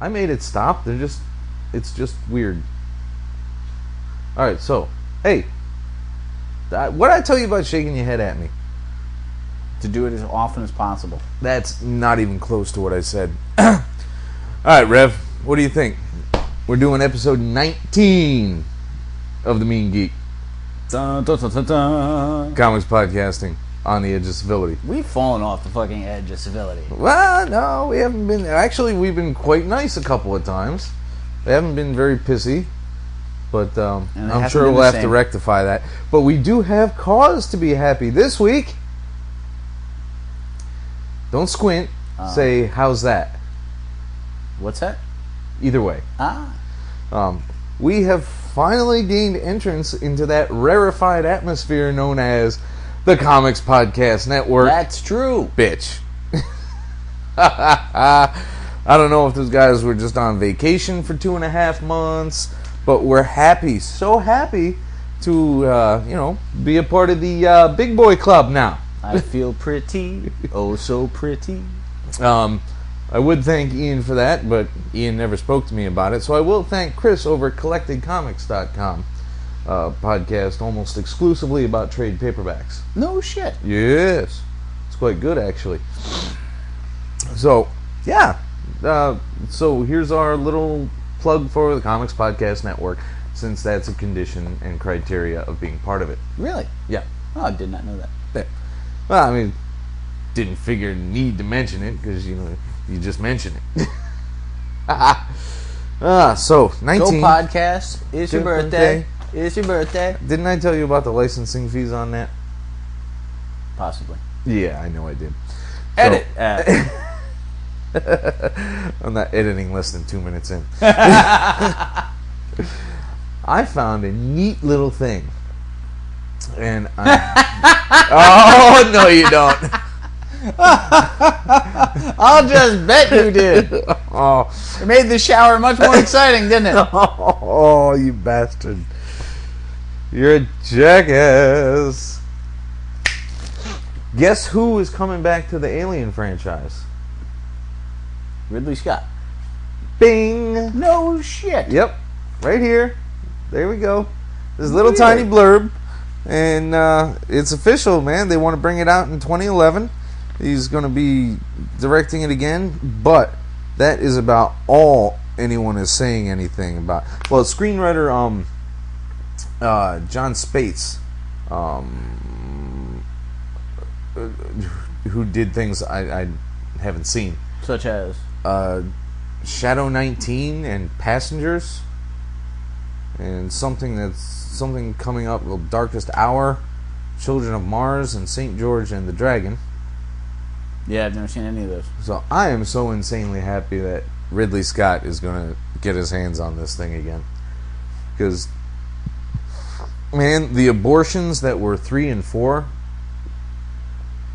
I made it stop. It's just weird. All right, so hey, what did I tell you about shaking your head at me? To do it as often as possible. That's not even close to what I said. All right, Rev, what do you think? We're doing episode 19 of The Mean Geek. Dun, dun, dun, dun, dun. Comics podcasting on the edge of civility. We've fallen off the fucking edge of civility. Well, no, we haven't been. Actually, we've been quite nice a couple of times. We haven't been very pissy, but I'm sure we'll have to rectify that. But we do have cause to be happy this week. Don't squint. Say, how's that? What's that? Either way. We have finally gained entrance into that rarefied atmosphere known as the Comics Podcast Network. That's true. Bitch. I don't know if those guys were just on vacation for 2.5 months, but we're happy, so happy to, be a part of the Big Boy Club now. I feel pretty, oh so pretty. I would thank Ian for that, but Ian never spoke to me about it, so I will thank Chris over at CollectedComics.com, podcast almost exclusively about trade paperbacks. No shit. Yes. It's quite good, actually. So, yeah. So here's our little plug for the Comics Podcast Network, since that's a condition and criteria of being part of it. Really? Yeah. Oh, I did not know that. Yeah. Well, I mean, didn't figure need to mention it because you just mentioned it. So 19. Go podcast. It's your birthday. It's your birthday. Didn't I tell you about the licensing fees on that? Possibly. Yeah, I know I did. Edit. I'm not editing less than 2 minutes in. I found a neat little thing. And oh, no you don't. I'll just bet you did. Oh. It made the shower much more exciting, didn't it? Oh, you bastard. You're a jackass. Guess who is coming back to the Alien franchise? Ridley Scott. Bing. No shit. Yep. Right here. There we go. This little tiny blurb. And it's official, man. They want to bring it out in 2011. He's going to be directing it again. But that is about all anyone is saying anything about. Well, screenwriter John Spates, who did things I haven't seen. Such as? Shadow 19 and Passengers. And something coming up, well, Darkest Hour, Children of Mars, and St. George and the Dragon. Yeah, I've never seen any of those. So I am so insanely happy that Ridley Scott is going to get his hands on this thing again. Because, man, the abortions that were 3 and 4...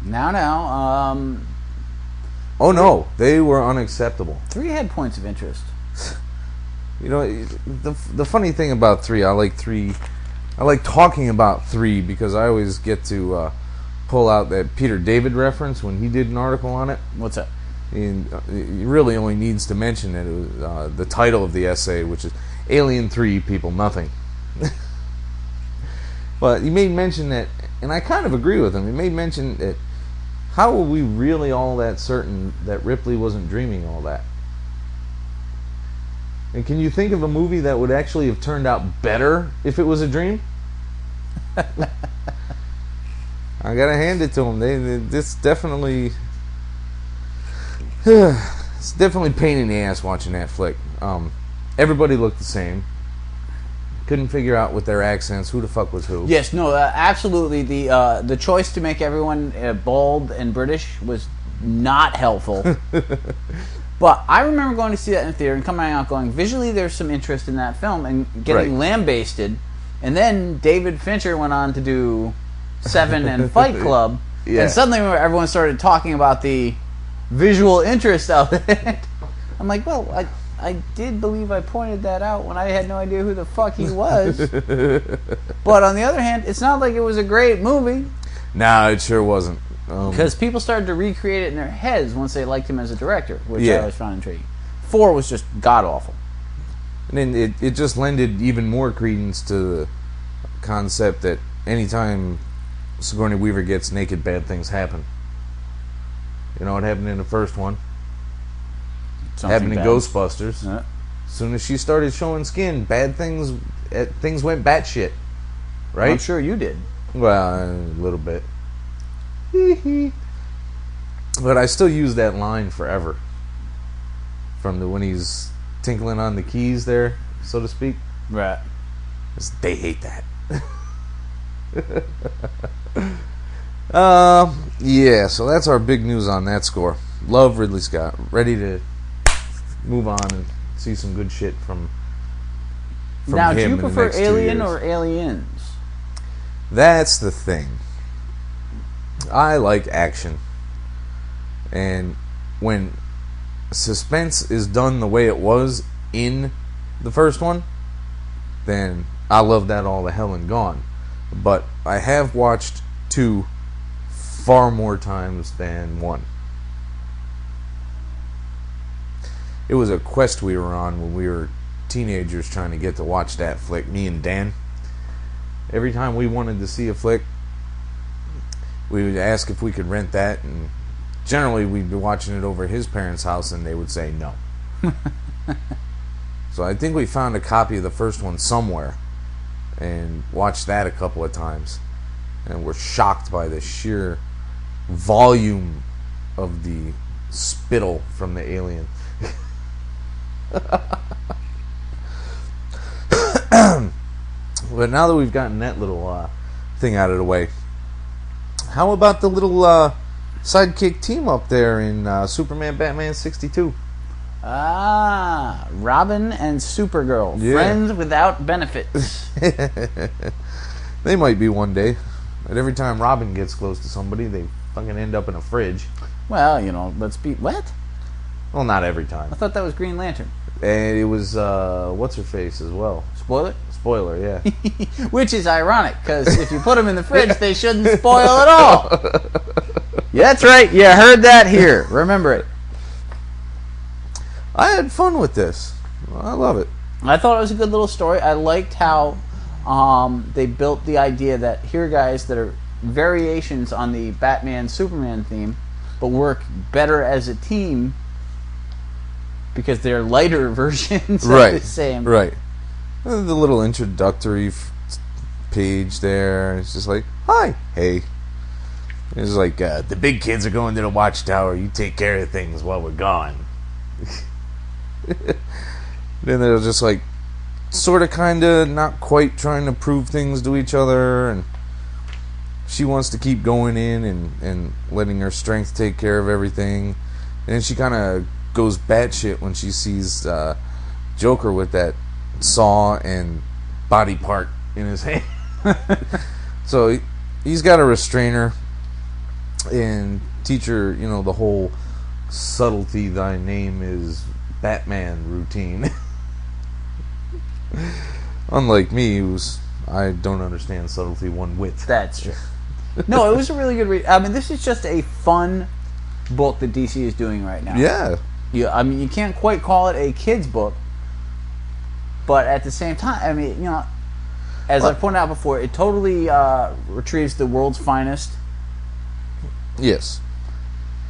Now... Oh, no, they were unacceptable. 3 had points of interest. You know, the funny thing about 3, I like talking about 3 because I always get to pull out that Peter David reference when he did an article on it. What's that? And he really only needs to mention that it was the title of the essay, which is Alien 3, People Nothing. But he made mention that, and I kind of agree with him, he made mention that how were we really all that certain that Ripley wasn't dreaming all that? And can you think of a movie that would actually have turned out better if it was a dream? I gotta hand it to them. It's definitely pain in the ass watching that flick. Everybody looked the same. Couldn't figure out with their accents who the fuck was who. Yes, no, absolutely. The choice to make everyone bald and British was not helpful. But I remember going to see that in the theater and coming out going, visually there's some interest in that film, and getting lambasted. And then David Fincher went on to do Seven and Fight Club. Yeah. And suddenly everyone started talking about the visual interest of it. I'm like, well, I did believe I pointed that out when I had no idea who the fuck he was. But on the other hand, it's not like it was a great movie. No, it sure wasn't. Because people started to recreate it in their heads once they liked him as a director, which I always found intriguing. 4 was just god awful. And then it just lended even more credence to the concept that anytime Sigourney Weaver gets naked, bad things happen. You know what happened in the first one? Happened in Ghostbusters. Yeah. As soon as she started showing skin, bad things went batshit. Right? I'm sure you did. Well, a little bit. But I still use that line forever. From when he's tinkling on the keys there, so to speak. Right. They hate that. Yeah, so that's our big news on that score. Love Ridley Scott. Ready to move on and see some good shit from now, him. Do you in the prefer next 2 Alien years. or Aliens? That's the thing. I like action. And when suspense is done the way it was in the first one, then I love that all the hell and gone. But I have watched 2 far more times than 1. It was a quest we were on when we were teenagers trying to get to watch that flick, me and Dan. Every time we wanted to see a flick, we would ask if we could rent that, and generally we'd be watching it over his parents' house and they would say no. So I think we found a copy of the first one somewhere and watched that a couple of times, and were shocked by the sheer volume of the spittle from the alien. But now that we've gotten that little thing out of the way, how about the little sidekick team up there in Superman Batman 62? Ah, Robin and Supergirl, Yeah. friends without benefits. They might be one day. But every time Robin gets close to somebody, they fucking end up in a fridge. Well, you know, let's be... What? Well, not every time. I thought that was Green Lantern. And it was, what's-her-face as well. Spoiler? Spoiler, yeah. Which is ironic, because if you put them in the fridge, they shouldn't spoil at all. Yeah, that's right. You heard that here. Remember it. I had fun with this. I love it. I thought it was a good little story. I liked how they built the idea that here are guys that are variations on the Batman-Superman theme, but work better as a team because they're lighter versions of the same. Right. The little introductory page there. It's just like, hi, hey. It's like, the big kids are going to the Watchtower. You take care of things while we're gone. Then they're just like, sort of, kind of, not quite trying to prove things to each other. And she wants to keep going in and letting her strength take care of everything. And then she kind of goes batshit when she sees Joker with that saw and body part in his hand. So he's got to restrain her and teach her, you know, the whole subtlety thy name is Batman routine. Unlike me, I don't understand subtlety one whit. That's true. No, it was a really good read. I mean, this is just a fun book that DC is doing right now. Yeah. I mean, you can't quite call it a kid's book, but at the same time, I mean, you know, as I pointed out before, it totally retrieves the world's finest. Yes.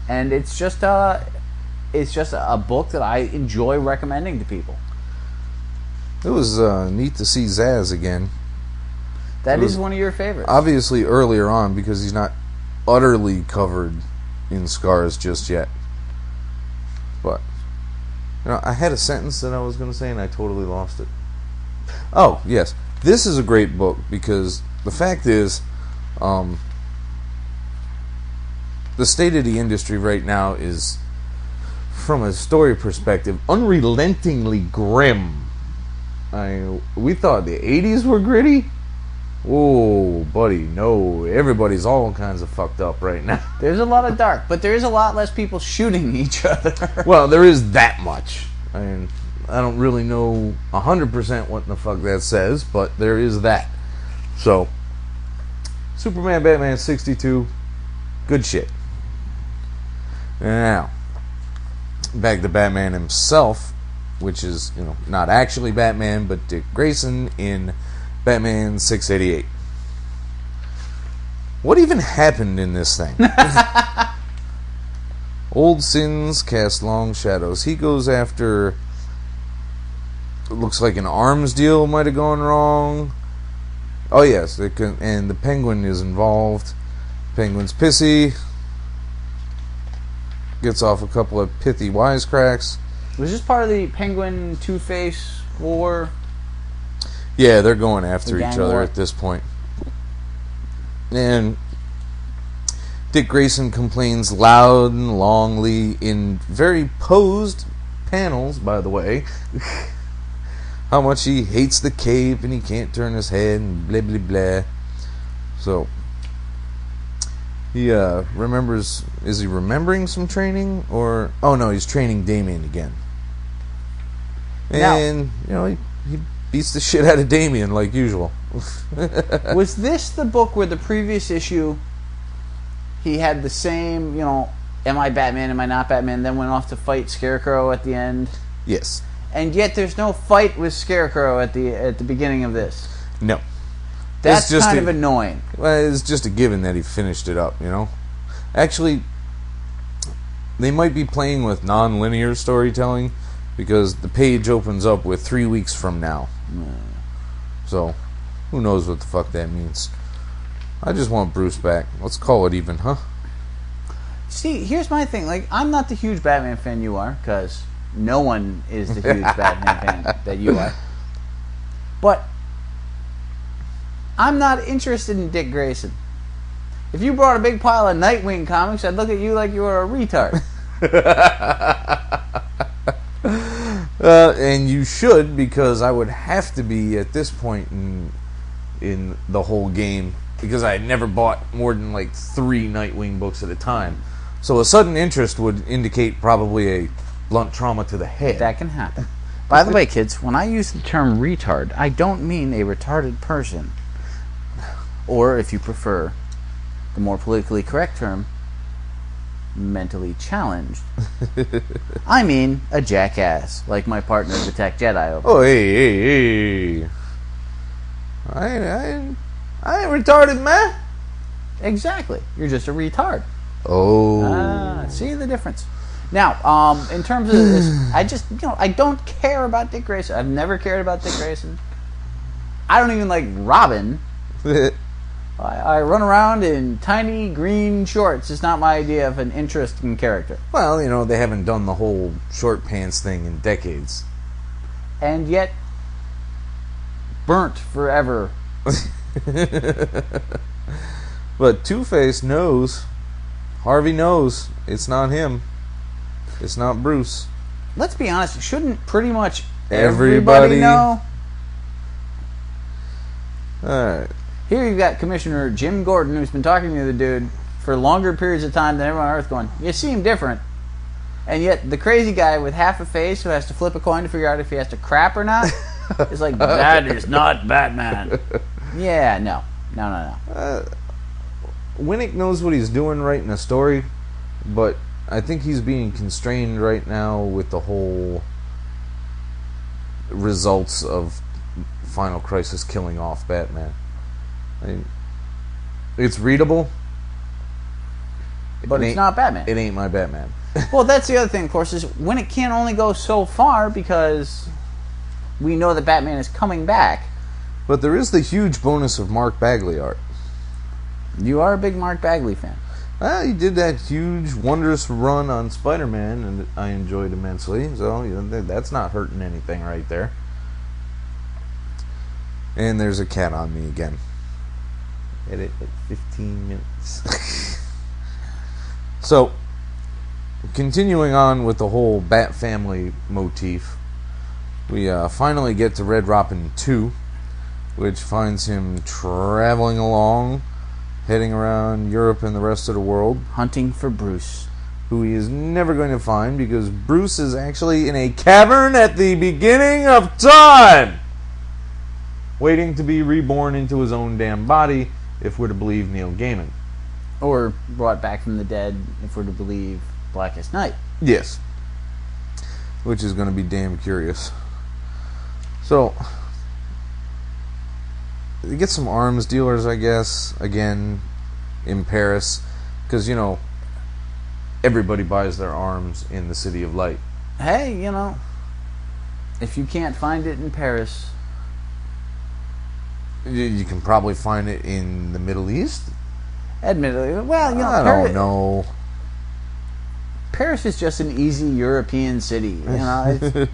And it's just a book that I enjoy recommending to people. It was neat to see Zaz again. That is one of your favorites. Obviously earlier on, because he's not utterly covered in scars just yet. But, you know, I had a sentence that I was going to say and I totally lost it. Oh, yes. This is a great book because the fact is, the state of the industry right now is, from a story perspective, unrelentingly grim. We thought the 80s were gritty. Oh, buddy, no. Everybody's all kinds of fucked up right now. There's a lot of dark, but there is a lot less people shooting each other. Well, there is that much. I mean, I don't really know 100% what the fuck that says, but there is that. So, Superman Batman 62, good shit. Now, back to Batman himself, which is, not actually Batman, but Dick Grayson in Batman 688. What even happened in this thing? Old sins cast long shadows. He goes after... It looks like an arms deal might have gone wrong. Oh, yes. And the Penguin is involved. Penguin's pissy. Gets off a couple of pithy wisecracks. Was this part of the Penguin Two-Face war? Yeah, they're going after each other war at this point. And Dick Grayson complains loud and longly in very posed panels, by the way, how much he hates the cape and he can't turn his head and blah, blah, blah. So, he remembers... Is he remembering some training? Or... Oh, no, he's training Damian again. And, he beats the shit out of Damian like usual. Was this the book where the previous issue he had the same, am I Batman, am I not Batman, then went off to fight Scarecrow at the end? Yes. And yet there's no fight with Scarecrow at the beginning of this. No. That's just kind of annoying. Well, it's just a given that he finished it up, Actually, they might be playing with non-linear storytelling because the page opens up with 3 weeks from now. So, who knows what the fuck that means. I just want Bruce back. Let's call it even, huh? See, here's my thing. I'm not the huge Batman fan you are, because no one is the huge Batman fan that you are. But I'm not interested in Dick Grayson. If you brought a big pile of Nightwing comics, I'd look at you like you were a retard. And you should, because I would have to be at this point in the whole game, because I had never bought more than 3 Nightwing books at a time. So a sudden interest would indicate probably a blunt trauma to the head. That can happen. By the way, kids, when I use the term retard, I don't mean a retarded person. Or, if you prefer, the more politically correct term, mentally challenged. I mean a jackass, like my partner, the Tech Jedi. Over. Oh, hey. I ain't retarded, man. Exactly. You're just a retard. Oh. See the difference. Now, in terms of this, I don't care about Dick Grayson. I've never cared about Dick Grayson. I don't even like Robin. I run around in tiny green shorts. It's not my idea of an interesting character. Well, they haven't done the whole short pants thing in decades. And yet, burnt forever. But Two-Face knows. Harvey knows. It's not him. It's not Bruce. Let's be honest. Shouldn't pretty much everybody know? Alright. Here you've got Commissioner Jim Gordon, who's been talking to the dude for longer periods of time than everyone on Earth, going, you seem different. And yet the crazy guy with half a face who has to flip a coin to figure out if he has to crap or not is like, that is not Batman. Yeah, no. Winnick knows what he's doing writing a story, but I think he's being constrained right now with the whole results of Final Crisis killing off Batman. It's readable, but it's not Batman. It ain't my Batman. Well, that's the other thing, of course, is when it can only go so far because we know that Batman is coming back. But there is the huge bonus of Mark Bagley art. You are a big Mark Bagley fan. He did that huge, wondrous run on Spider-Man, and I enjoyed immensely. So that's not hurting anything right there. And there's a cat on me again. Edit at 15 minutes. So, continuing on with the whole Bat Family motif, we finally get to Red Robin 2, which finds him traveling along, heading around Europe and the rest of the world, hunting for Bruce, who he is never going to find because Bruce is actually in a cavern at the beginning of time, waiting to be reborn into his own damn body, if we're to believe Neil Gaiman. Or brought back from the dead, if we're to believe Blackest Night. Yes. which is going to be damn curious. So, you get some arms dealers, I guess, again, in Paris, because, you know, everybody buys their arms in the City of Light. Hey, you know, if you can't find it in Paris, you can probably find it in the Middle East. Admittedly, well, you know, I don't know. Paris is just an easy European city. You know,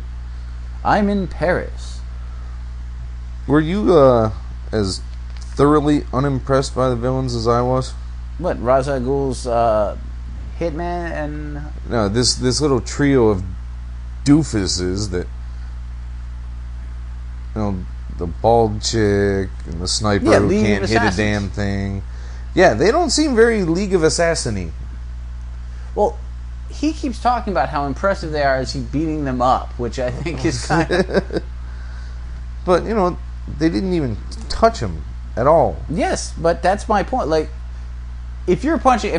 I'm in Paris. Were you as thoroughly unimpressed by the villains as I was? What, Ra's al Ghul's hitman and... No, this little trio of doofuses that, you know, the bald chick and the sniper who can't hit a damn thing. Yeah, they don't seem very League of Assassins-y. Well, he keeps talking about how impressive they are as he's beating them up, which I think is kind of... But, you know, they didn't even touch him at all. Yes, but that's my point. Like, if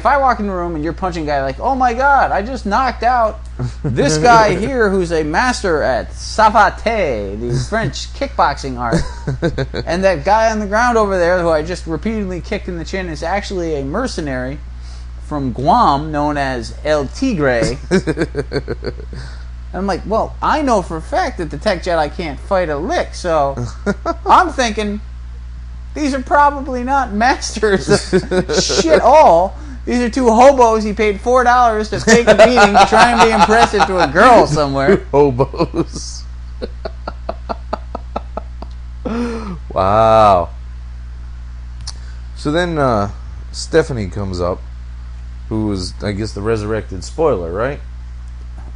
I walk in the room and you're punching a guy like, oh my god, I just knocked out this guy here who's a master at savate, the French kickboxing art, and that guy on the ground over there who I just repeatedly kicked in the chin is actually a mercenary from Guam known as El Tigre. I'm like, well, I know for a fact that the Tech Jedi can't fight a lick, so I'm thinking these are probably not masters of shit all. These are two hobos he paid $4 to fake a meeting to try and be impressive to a girl somewhere. Hobos. Wow. So then Stephanie comes up, who is, I guess, the resurrected spoiler, right?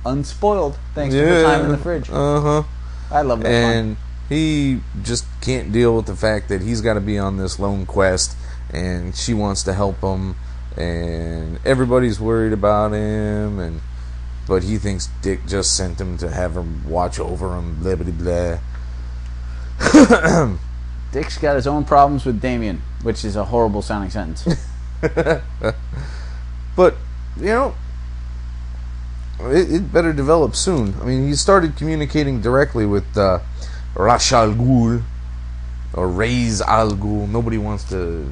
Unspoiled, thanks to the time in the fridge. Uh-huh. I love that And he just can't deal with the fact that he's got to be on this lone quest, and she wants to help him, and everybody's worried about him, but he thinks Dick just sent him to have her watch over him, blah, blah, blah. Dick's got his own problems with Damien, which is a horrible sounding sentence. But, you know, it better develop soon. I mean, he started communicating directly with Ra's al Ghul, or Ra's al Ghul. Nobody wants to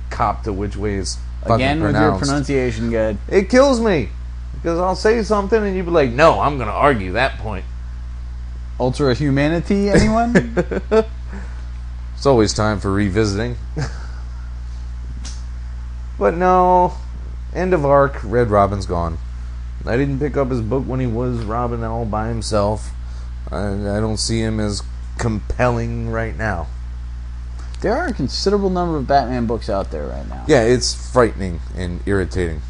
cop to which way it's fucking Again, with pronounced. your pronunciation good. It kills me, because I'll say something and you'll be like, no, I'm going to argue that point. Ultra humanity, anyone? It's always time for revisiting. But no, end of arc, Red Robin's gone. I didn't pick up his book when he was Robin all by himself. I don't see him as compelling right now. There are a considerable number of Batman books out there right now. Yeah, it's frightening and irritating.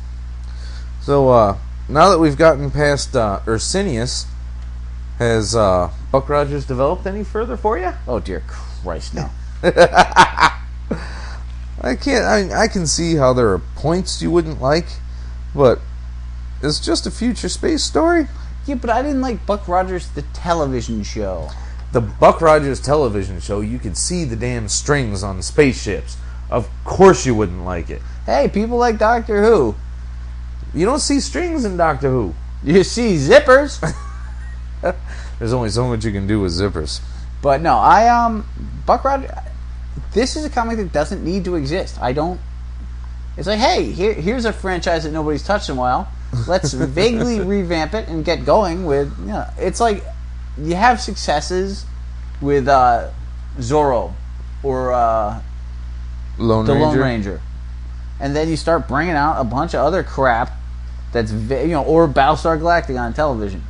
So, now that we've gotten past Ursinius, has Buck Rogers developed any further for you? Oh, dear Christ, no. I can see how there are points you wouldn't like, but it's just a future space story. Yeah, but I didn't like Buck Rogers, the television show. The Buck Rogers television show, you could see the damn strings on spaceships. Of course you wouldn't like it. Hey, people like Doctor Who. You don't see strings in Doctor Who. You see zippers. There's only so much you can do with zippers. But no, Buck Rogers, this is a comic that doesn't need to exist. It's like, hey, here's a franchise that nobody's touched in a while. Let's vaguely revamp it and get going with, you know, it's like you have successes with Zorro or Lone Lone Ranger, and then you start bringing out a bunch of other crap that's or Battlestar Galactica on television.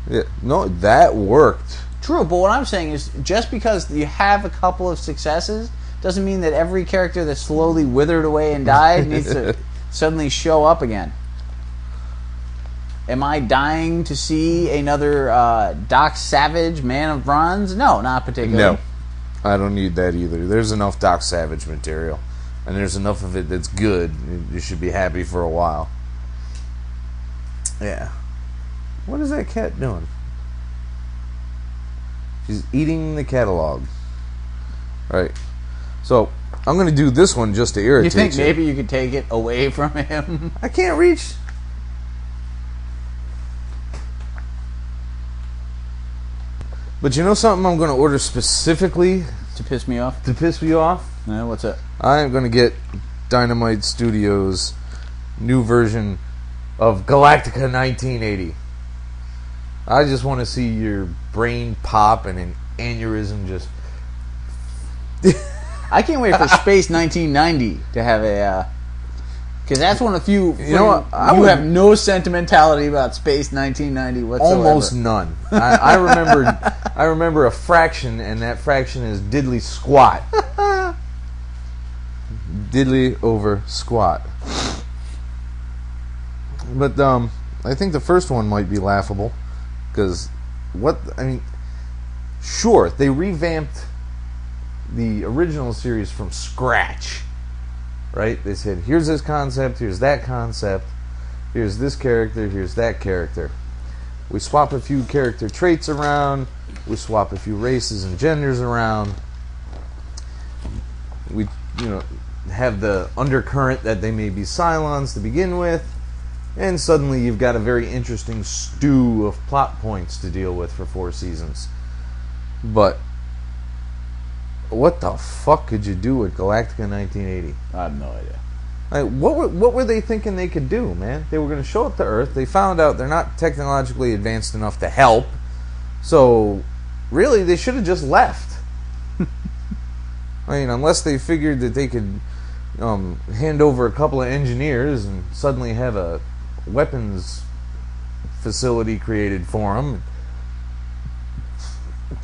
Yeah, no, that worked. True, but what I'm saying is just because you have a couple of successes doesn't mean that every character that slowly withered away and died needs to suddenly show up again. Am I dying to see another Doc Savage Man of Bronze? No, not particularly. No, I don't need that either. There's enough Doc Savage material, and there's enough of it that's good. You should be happy for a while. Yeah. What is that cat doing? She's eating the catalog. Right. So, I'm going to do this one just to irritate you. You think maybe you could take it away from him? I can't reach. But you know something I'm going to order specifically To piss me off? to piss you off? No, what's that? I am going to get Dynamite Studios' new version of Galactica 1980. I just want to see your brain pop and an aneurysm just... I can't wait for Space 1990 to have a... Because that's one of the few... You know what? You have no sentimentality about Space 1990 whatsoever. Almost none. I remember a fraction, and that fraction is diddly squat. Diddly over squat. But I think the first one might be laughable, because sure, they revamped the original series from scratch, right? They said, here's this concept, here's that concept, here's this character, here's that character. We swap a few character traits around, we swap a few races and genders around. We, have the undercurrent that they may be Cylons to begin with, and suddenly you've got a very interesting stew of plot points to deal with for 4 seasons. But what the fuck could you do with Galactica 1980? I have no idea. Like, what were they thinking they could do, man? They were going to show up to Earth. They found out they're not technologically advanced enough to help. So, really, they should have just left. Unless they figured that they could hand over a couple of engineers and suddenly have a weapons facility created for them.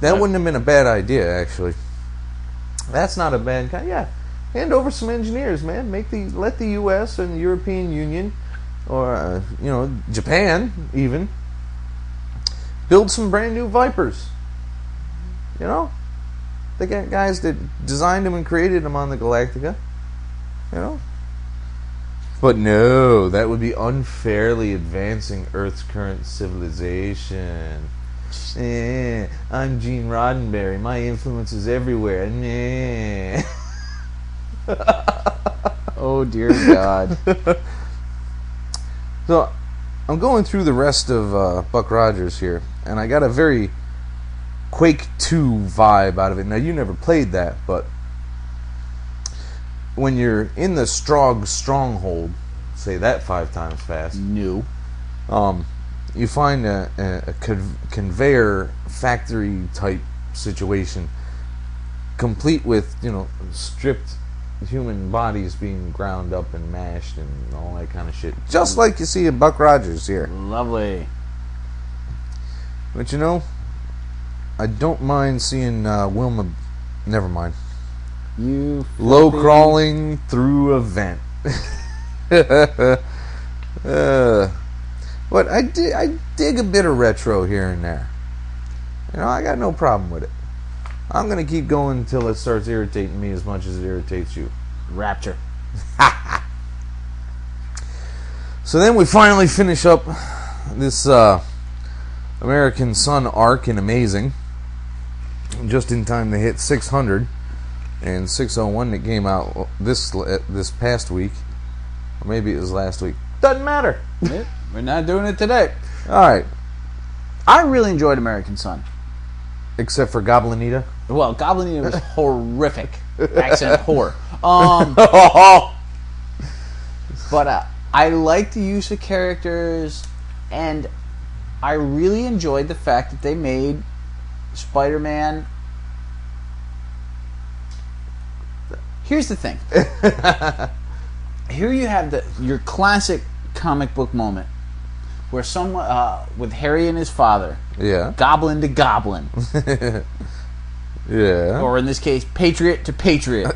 That wouldn't have been a bad idea, actually. That's not a bad kind. Yeah, hand over some engineers, man. Let the U.S. and the European Union, or Japan even, build some brand new Vipers. They got guys that designed them and created them on the Galactica. But no, that would be unfairly advancing Earth's current civilization. I'm Gene Roddenberry. My influence is everywhere. Oh, dear God. So, I'm going through the rest of Buck Rogers here, and I got a very Quake 2 vibe out of it. Now, you never played that, but when you're in the Strog stronghold, say that 5 times fast. No. You find a conveyor factory type situation, complete with stripped human bodies being ground up and mashed and all that kind of shit, just like you see in Buck Rogers here. Lovely. But I don't mind seeing Wilma. Never mind. You low crawling through a vent. But I dig a bit of retro here and there. I got no problem with it. I'm going to keep going until it starts irritating me as much as it irritates you. Rapture. So then we finally finish up this American Sun arc in Amazing, just in time to hit 600 and 601 that came out this past week, or maybe it was last week. Doesn't matter. We're not doing it today. All right. I really enjoyed American Sun. Except for Goblinita? Well, Goblinita was horrific. Accent whore. But I liked the use of characters, and I really enjoyed the fact that they made Spider-Man... Here's the thing. Here you have your classic comic book moment where someone with Harry and his father, goblin to goblin, or in this case, patriot to patriot,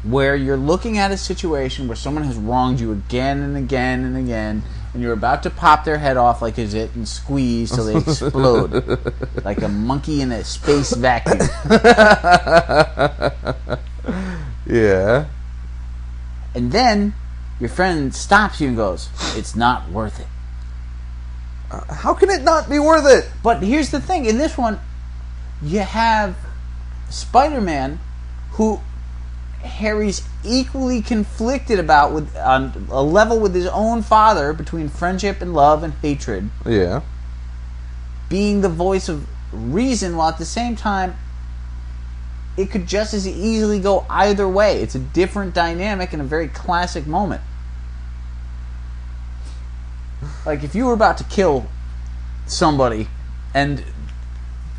where you're looking at a situation where someone has wronged you again and again and again, and you're about to pop their head off like a zit and squeeze till they explode, like a monkey in a space vacuum. Yeah. And then your friend stops you and goes, "It's not worth it." How can it not be worth it? But here's the thing. In this one, you have Spider-Man, who Harry's equally conflicted about on a level with his own father, between friendship and love and hatred. Yeah. being the voice of reason, while at the same time, it could just as easily go either way. It's a different dynamic and a very classic moment. Like, if you were about to kill somebody, and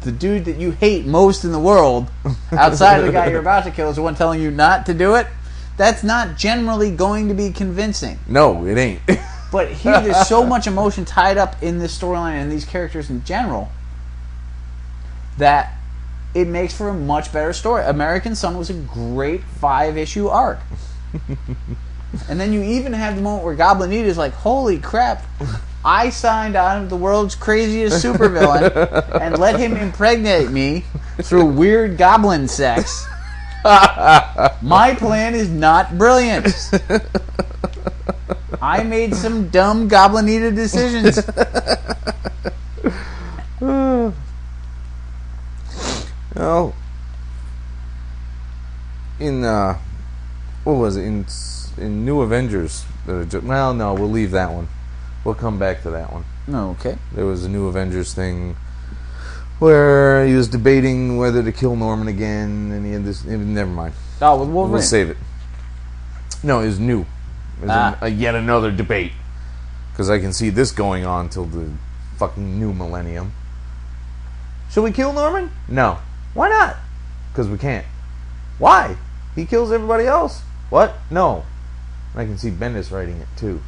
the dude that you hate most in the world, outside of the guy you're about to kill, is the one telling you not to do it, that's not generally going to be convincing. No, it ain't. But here, there's so much emotion tied up in this storyline and these characters in general that it makes for a much better story. American Son was a great 5-issue arc. And then you even have the moment where Goblinita is like, holy crap, I signed on with the world's craziest supervillain and let him impregnate me through weird goblin sex. My plan is not brilliant. I made some dumb Goblinita decisions. Well, in what was it, in New Avengers? Well, no, we'll leave that one. We'll come back to that one. Oh, okay. There was a New Avengers thing where he was debating whether to kill Norman again, and he had this. Never mind. Oh, with Wolverine. We'll save it. No, it was new. It was yet another debate. Because I can see this going on till the fucking new millennium. Should we kill Norman? No. Why not? Because we can't. Why? He kills everybody else. What? No. I can see Bendis writing it too.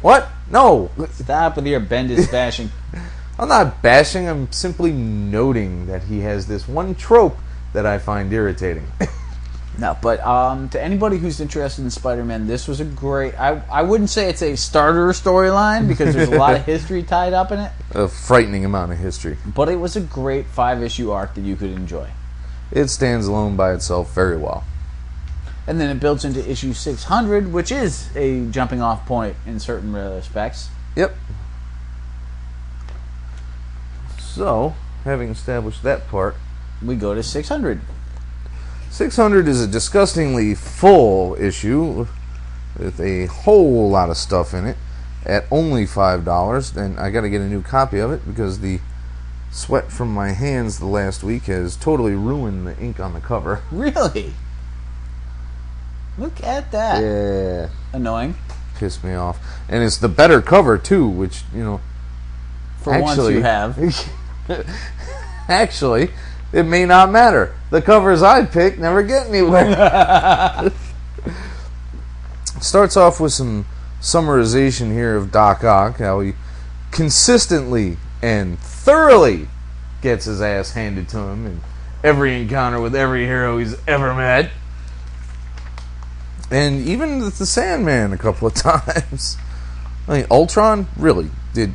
What? No. Stop with your Bendis bashing. I'm not bashing. I'm simply noting that he has this one trope that I find irritating. No, but to anybody who's interested in Spider-Man, this was a great... I wouldn't say it's a starter storyline because there's a lot of history tied up in it. A frightening amount of history. But it was a great 5-issue arc that you could enjoy. It stands alone by itself very well. And then it builds into issue 600, which is a jumping off point in certain respects. Yep. So, having established that part, we go to 600. 600 is a disgustingly full issue with a whole lot of stuff in it at only $5. And I got to get a new copy of it because the sweat from my hands the last week has totally ruined the ink on the cover. Really? Look at that. Yeah. Annoying. Pissed me off. And it's the better cover too, which, you know, for actually, once you have. Actually, it may not matter. The covers I pick never get anywhere. Starts off with some summarization here of Doc Ock, how he consistently and thoroughly gets his ass handed to him in every encounter with every hero he's ever met. And even with the Sandman a couple of times. I mean, Ultron? Really? Did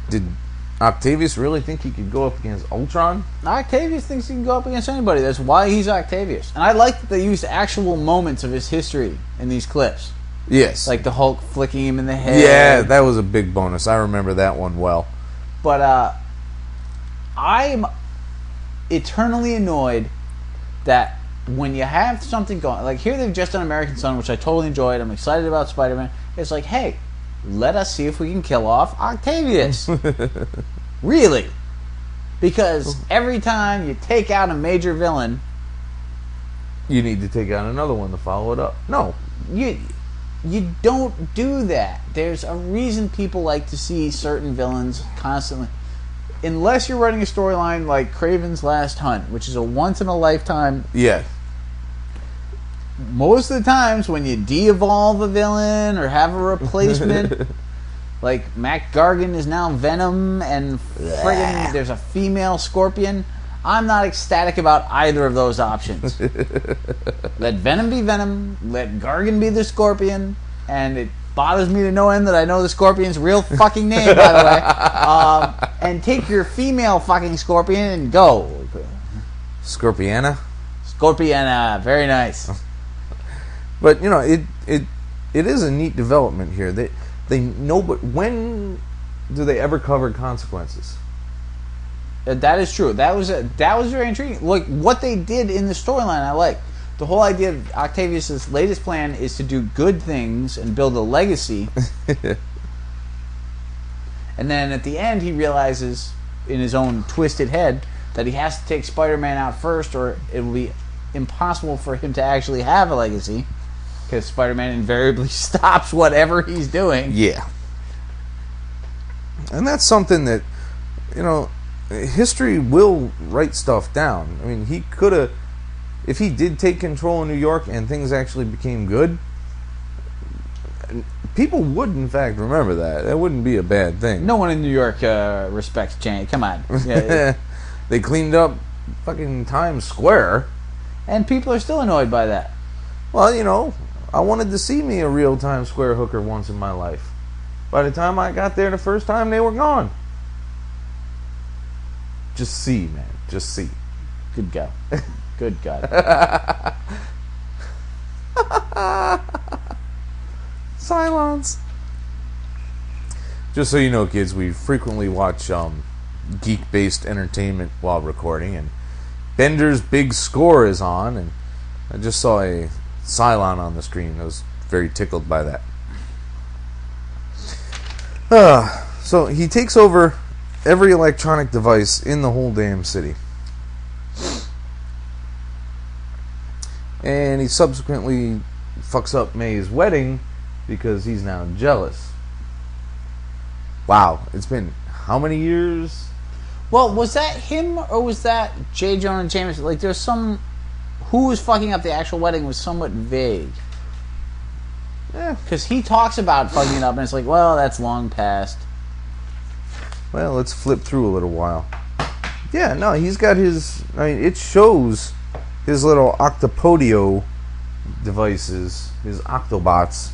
Octavius really think he could go up against Ultron? Octavius thinks he can go up against anybody. That's why he's Octavius. And I like that they used actual moments of his history in these clips. Yes. Like the Hulk flicking him in the head. Yeah, that was a big bonus. I remember that one well. But I'm eternally annoyed that when you have something going... Like here they've just done American Son, which I totally enjoyed. I'm excited about Spider-Man. It's like, hey, let us see if we can kill off Octavius. Really? Because every time you take out a major villain... You need to take out another one to follow it up. No. You don't do that. There's a reason people like to see certain villains constantly. Unless you're writing a storyline like Kraven's Last Hunt, which is a once-in-a-lifetime... Yeah. Most of the times when you de-evolve a villain or have a replacement, like Mac Gargan is now Venom and friggin' there's a female Scorpion, I'm not ecstatic about either of those options. Let Venom be Venom, let Gargan be the Scorpion, and it bothers me to no end that I know the Scorpion's real fucking name, by the way. And take your female fucking Scorpion and go. Scorpiana? Scorpiana, very nice. But you know, it is a neat development here. They know, but when do they ever cover consequences? That is true. That was very intriguing. Like what they did in the storyline, I like the whole idea of Octavius's latest plan is to do good things and build a legacy. And then at the end, he realizes in his own twisted head that he has to take Spider-Man out first, or it will be impossible for him to actually have a legacy, because Spider-Man invariably stops whatever he's doing. Yeah. And that's something that, history will write stuff down. I mean, he could have, if he did take control in New York and things actually became good, people would, in fact, remember that. That wouldn't be a bad thing. No one in New York respects change. Come on. Yeah. They cleaned up fucking Times Square. And people are still annoyed by that. Well, I wanted to see me a real Times Square hooker once in my life. By the time I got there the first time, they were gone. Just see, man. Just see. Good God. Good God. Silence. Just so you know, kids, we frequently watch geek-based entertainment while recording, and Bender's Big Score is on, and I just saw a Cylon on the screen. I was very tickled by that. So he takes over every electronic device in the whole damn city. And he subsequently fucks up May's wedding because he's now jealous. Wow, it's been how many years? Well, was that him or was that J. Jonah Jameson? Like, there's some... Who was fucking up the actual wedding was somewhat vague. Yeah. Because he talks about fucking it up and it's like, well, that's long past. Well, let's flip through a little while. Yeah, no, he's got his... I mean, it shows his little Octopodio devices, his Octobots,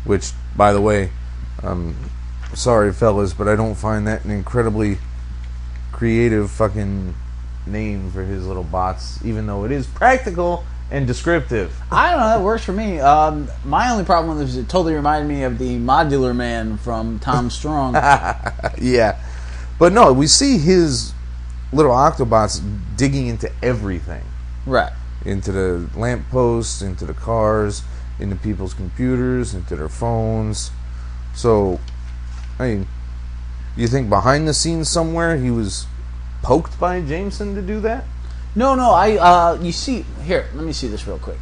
which, by the way, sorry, fellas, but I don't find that an incredibly creative fucking name for his little bots, even though it is practical and descriptive. I don't know, that works for me. My only problem with it is it totally reminded me of the Modular Man from Tom Strong. Yeah. But no, we see his little Octobots digging into everything. Right. Into the lampposts, into the cars, into people's computers, into their phones. So, I mean, you think behind the scenes somewhere he was poked by Jameson to do that? No, you see, here, let me see this real quick.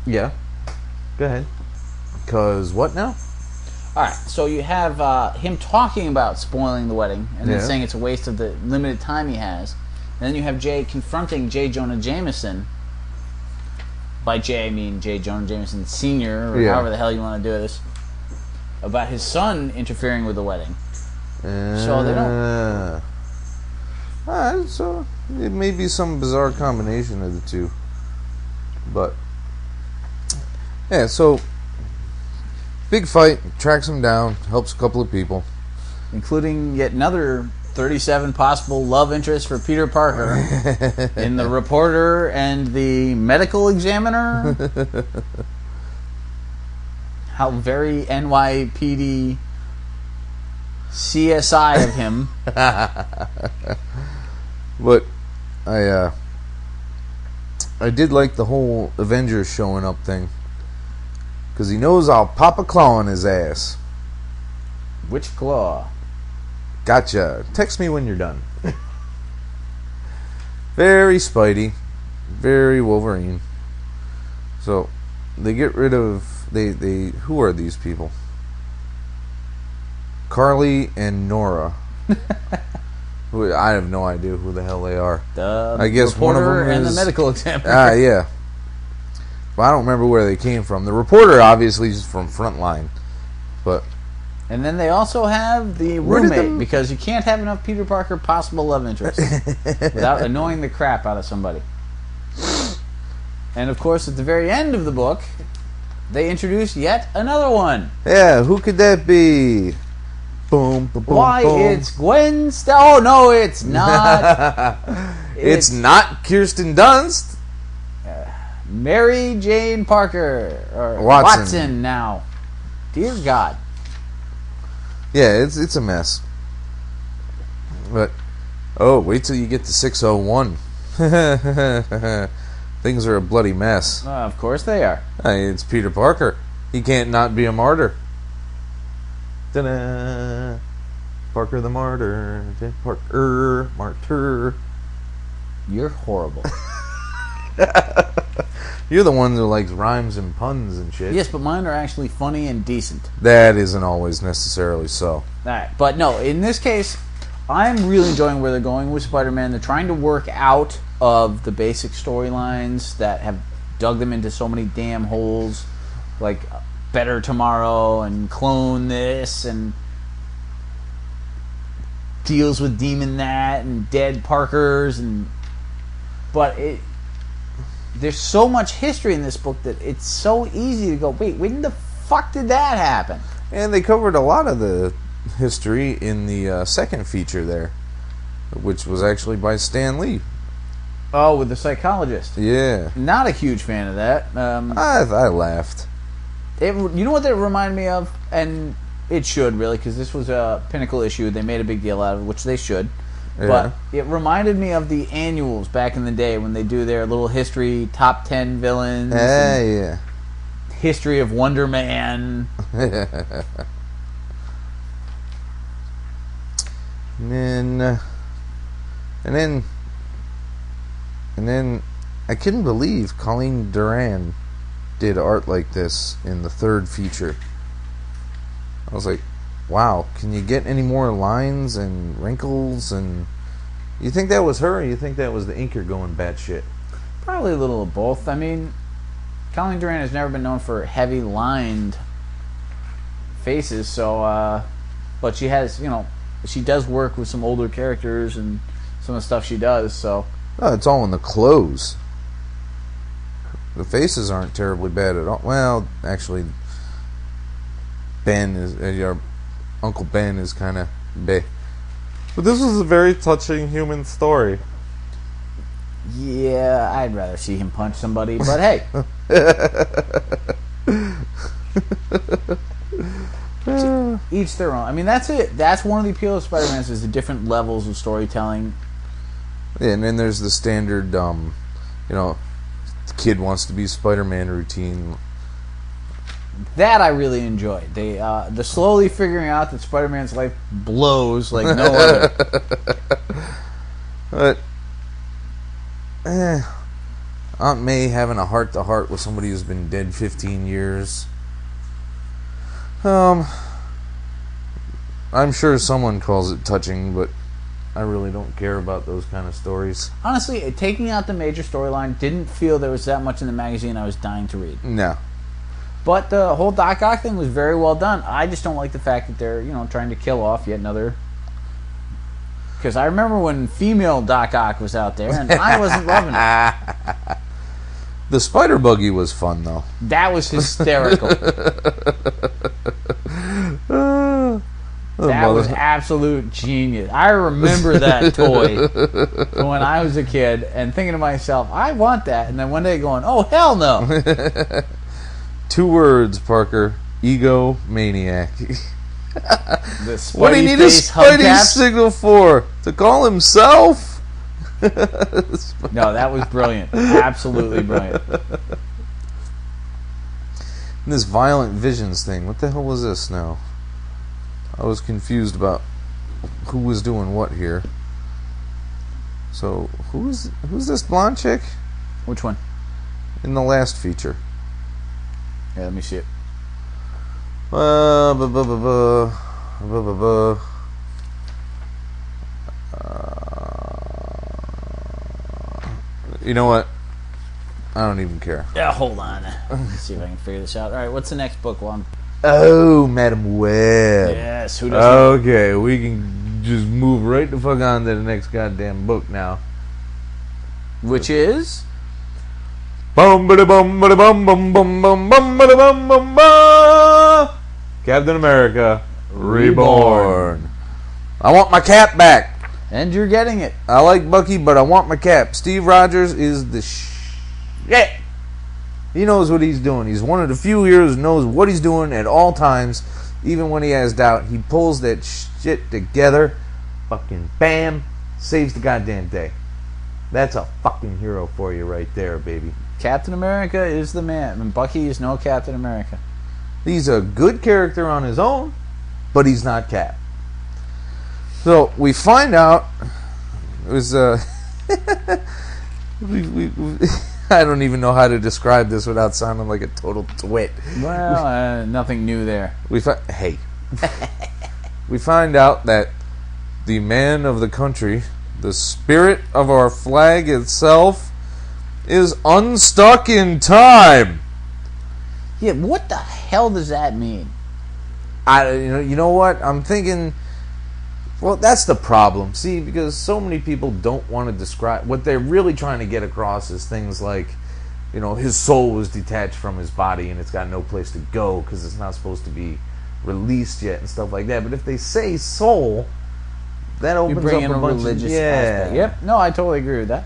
Yeah. Go ahead. Because what now? Alright, so you have him talking about spoiling the wedding and then saying it's a waste of the limited time he has. And then you have Jay confronting J. Jonah Jameson. By Jay, I mean J. Jonah Jameson Sr., or however the hell you want to do this. About his son interfering with the wedding. So they don't... Alright, so it may be some bizarre combination of the two. But, yeah, so... Big fight, tracks him down, helps a couple of people. Including yet another 37 possible love interests for Peter Parker in the reporter and the medical examiner. How very NYPD CSI of him. But I did like the whole Avengers showing up thing. Because he knows I'll pop a claw on his ass. Which claw? Gotcha. Text me when you're done. Very Spidey. Very Wolverine. So, they get rid of... They who are these people? Carly and Nora. I have no idea who the hell they are. I guess one of them and the medical examiner. Yeah. But I don't remember where they came from. The reporter obviously is from Frontline. But... And then they also have the roommate, because you can't have enough Peter Parker possible love interests without annoying the crap out of somebody. And of course, at the very end of the book, they introduce yet another one. Yeah, who could that be? Boom, boom, boom. Why, boom. it's Gwen Oh, no, it's not. It's not Kirsten Dunst. Mary Jane Parker. Or Watson now. Dear God. Yeah, it's a mess. But, wait till you get to 601. Things are a bloody mess. Of course they are. It's Peter Parker. He can't not be a martyr. Ta-da. Parker the Martyr. Parker Martyr. You're horrible. You're the one who likes rhymes and puns and shit. Yes, but mine are actually funny and decent. That isn't always necessarily so. All right, but no, in this case, I'm really enjoying where they're going with Spider-Man. They're trying to work out of the basic storylines that have dug them into so many damn holes, like Better Tomorrow and Clone This and deals with Demon That and Dead Parkers but there's so much history in this book that it's so easy to go, wait, when the fuck did that happen? And they covered a lot of the history in the second feature there, which was actually by Stan Lee. Oh, with the psychologist. Yeah. Not a huge fan of that. I laughed. You know what that reminded me of? And it should, really, because this was a Pinnacle issue. They made a big deal out of it, which they should. Yeah. But it reminded me of the annuals back in the day when they do their little history, top 10 villains. Yeah. History of Wonder Man. And then I couldn't believe Colleen Duran did art like this in the third feature. I was like, wow, can you get any more lines and wrinkles? And you think that was her, or you think that was the inker going batshit? Probably a little of both. I mean, Colleen Duran has never been known for heavy lined faces, so but she has, she does work with some older characters and some of the stuff she does, so Oh, it's all in the clothes. The faces aren't terribly bad at all. Well, actually, Ben is your Uncle Ben is kind of bad. But this was a very touching human story. yeah, I'd rather see him punch somebody, but hey. Each their own. I mean, that's it. That's one of the appeal of Spider-Man is the different levels of storytelling. Yeah, and then there's the standard, the kid wants to be Spider-Man routine. That I really enjoyed. The slowly figuring out that Spider-Man's life blows like no other. But Aunt May having a heart-to-heart with somebody who's been dead 15 years. I'm sure someone calls it touching, but I really don't care about those kind of stories. Honestly, taking out the major storyline, didn't feel there was that much in the magazine I was dying to read. No. But the whole Doc Ock thing was very well done. I just don't like the fact that they're, trying to kill off yet another. Because I remember when female Doc Ock was out there, and I wasn't loving it. The spider buggy was fun, though. That was hysterical. That was absolute genius. I remember that toy from when I was a kid and thinking to myself, I want that. And then one day going, oh, hell no. 2 words, Parker. Egomaniac. What do you need a Spidey signal for? To call himself? No, that was brilliant. Absolutely brilliant. And this Violent Visions thing, what the hell was this now? I was confused about who was doing what here. So, who's this blonde chick? Which one? In the last feature. Yeah, let me see it. You know what? I don't even care. Yeah, hold on. Let's see if I can figure this out. All right, what's the next book? Oh, Madam Web. Yes, who doesn't? Okay, we can just move right the fuck on to the next goddamn book now. Which is? Bum ba bum ba bum bum bum bum bum ba bum bum ba. Captain America Reborn. I want my cap back. And you're getting it. I like Bucky, but I want my cap. Steve Rogers is the shit. He knows what he's doing. He's one of the few heroes who knows what he's doing at all times. Even when he has doubt, he pulls that shit together. Fucking bam. Saves the goddamn day. That's a fucking hero for you right there, baby. Captain America is the man. And Bucky is no Captain America. He's a good character on his own, but he's not Cap. So we find out it was I don't even know how to describe this without sounding like a total twit. Well, nothing new there. We find out that the man of the country, the spirit of our flag itself, is unstuck in time. Yeah, what the hell does that mean? You know what? I'm thinking. Well, that's the problem. See, because so many people don't want to describe what they're really trying to get across is things like, his soul was detached from his body and it's got no place to go because it's not supposed to be released yet and stuff like that. But if they say soul, that opens up a bunch religious aspect. Yep. No, I totally agree with that.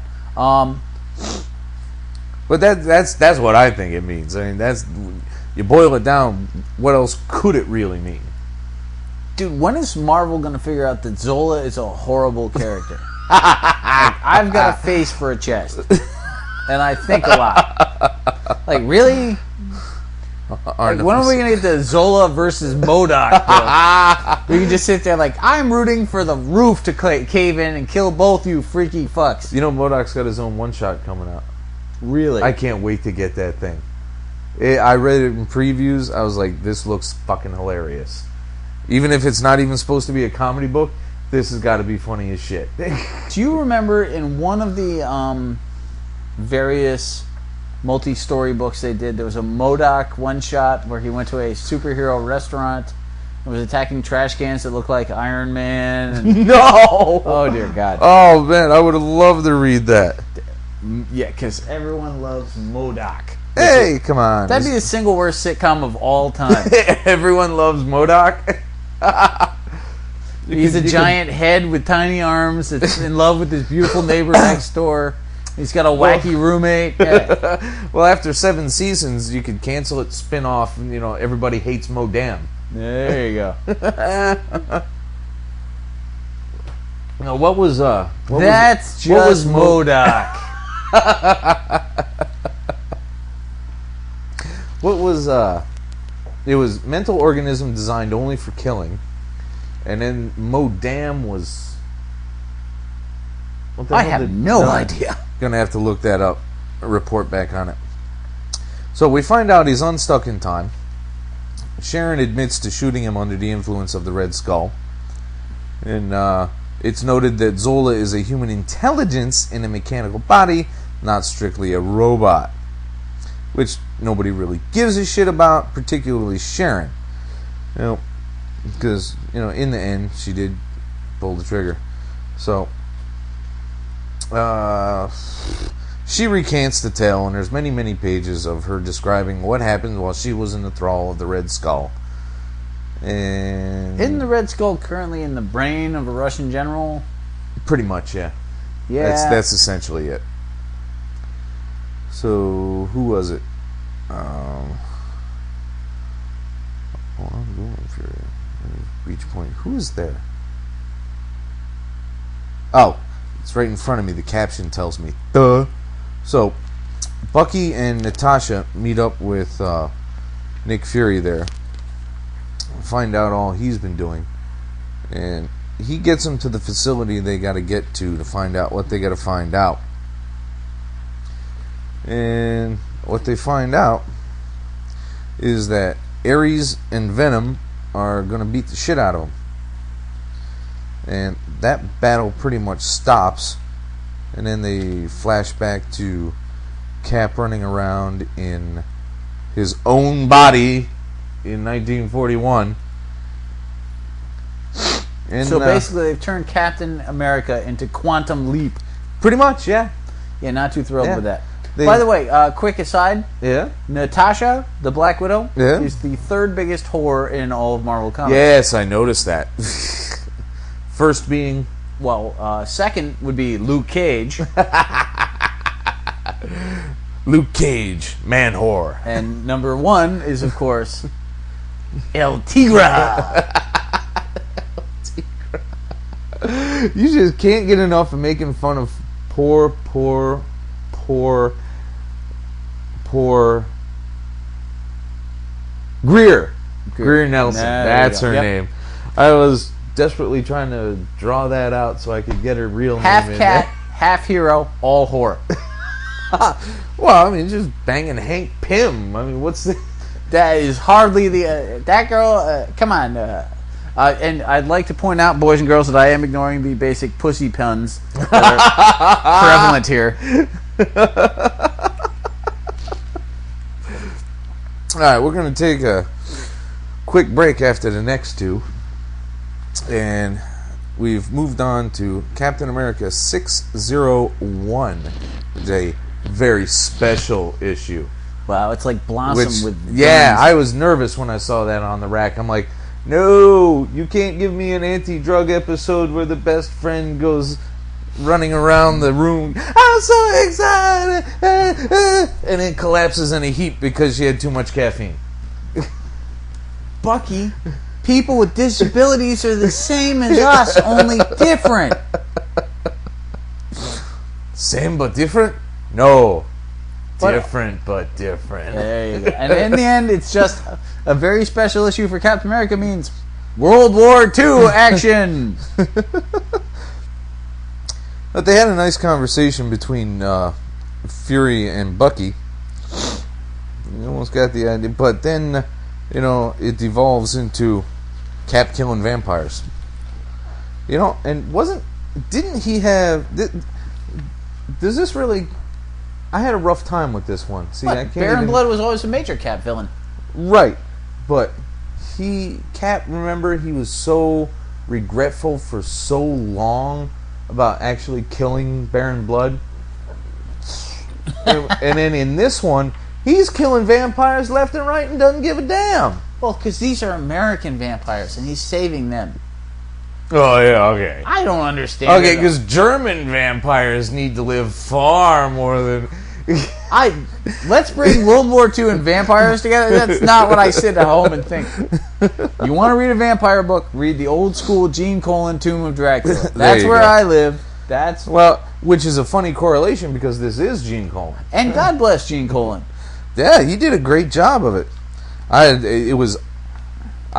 But that's what I think it means. I mean, you boil it down. What else could it really mean? Dude, when is Marvel going to figure out that Zola is a horrible character? I've got a face for a chest. And I think a lot. Like, really? Like, when are we going to get the Zola versus MODOK? We can just sit there like, I'm rooting for the roof to cave in and kill both you freaky fucks. MODOK's got his own one-shot coming out. Really? I can't wait to get that thing. I read it in previews. I was like, this looks fucking hilarious. Even if it's not even supposed to be a comedy book, this has got to be funny as shit. Do you remember in one of the various multi-story books they did, there was a MODOK one-shot where he went to a superhero restaurant and was attacking trash cans that looked like Iron Man? And no! Oh, dear God. Oh, man, I would have loved to read that. Yeah, because everyone loves MODOK. Hey, come on. That'd be the single worst sitcom of all time. Everyone loves MODOK? He's a giant head with tiny arms that's in love with his beautiful neighbor next door. He's got a wacky roommate. Yeah. Well, after 7 seasons, you could cancel it, spin off, and, Everybody Hates Modam. There you go. No, what was MODOK. What was it was mental organism designed only for killing, and then Modam was. I have no idea. Gonna have to look that up, report back on it. So we find out he's unstuck in time. Sharon admits to shooting him under the influence of the Red Skull, and it's noted that Zola is a human intelligence in a mechanical body, not strictly a robot, which nobody really gives a shit about, particularly Sharon. Because, in the end, she did pull the trigger. So, she recants the tale, and there's many, many pages of her describing what happened while she was in the thrall of the Red Skull. And isn't the Red Skull currently in the brain of a Russian general? Pretty much, yeah. Yeah. That's essentially it. So, who was it? I'm going for reach point. Who is there? Oh, it's right in front of me. The caption tells me. Duh. So, Bucky and Natasha meet up with Nick Fury there. Find out all he's been doing. And he gets them to the facility they got to get to find out what they got to find out. And what they find out is that Ares and Venom are going to beat the shit out of him. And that battle pretty much stops. And then they flash back to Cap running around in his own body in 1941. And, so basically they've turned Captain America into Quantum Leap. Pretty much, yeah. Yeah, not too thrilled with that. By the way, quick aside. Yeah. Natasha, the Black Widow, is the third biggest whore in all of Marvel Comics. Yes, I noticed that. First being... Well, second would be Luke Cage. Luke Cage, man whore. And number 1 is, of course, El Tigra. You just can't get enough of making fun of poor Greer Nelson. That's her name. I was desperately trying to draw that out so I could get her real Half name in cat, there. half hero, all whore. Well, I mean, just banging Hank Pym. I mean, what's the... That is hardly the... that girl... come on. And I'd like to point out, boys and girls, that I am ignoring the basic pussy puns that are prevalent here. Alright, we're going to take a quick break after the next two. And we've moved on to Captain America 601. It's a very special issue. Wow, it's like Blossom with guns. Yeah, I was nervous when I saw that on the rack. I'm like, no, you can't give me an anti-drug episode where the best friend goes running around the room. I'm so excited! And then collapses in a heap because she had too much caffeine. Bucky, people with disabilities are the same as us, only different. Same but different? No. Different but different. There you go. And in the end, it's just a very special issue for Captain America means World War II action. But they had a nice conversation between Fury and Bucky. You almost got the idea. But then, you know, it devolves into Cap killing vampires. You know, and didn't he have... Does this really... I had a rough time with this one. See, I can't Baron Blood was always a major Cap villain. Right. But Cap, remember, he was so regretful for so long about actually killing Baron Blood. And then in this one, he's killing vampires left and right and doesn't give a damn. Well, because these are American vampires, and he's saving them. Oh, yeah, okay. I don't understand. Okay, because German vampires need to live far more than... Let's bring World War II and vampires together. That's not what I sit at home and think. You want to read a vampire book? Read the old school Gene Colan Tomb of Dracula. That's where I live. Well, which is a funny correlation because this is Gene Colan. And God bless Gene Colan. Yeah, he did a great job of it.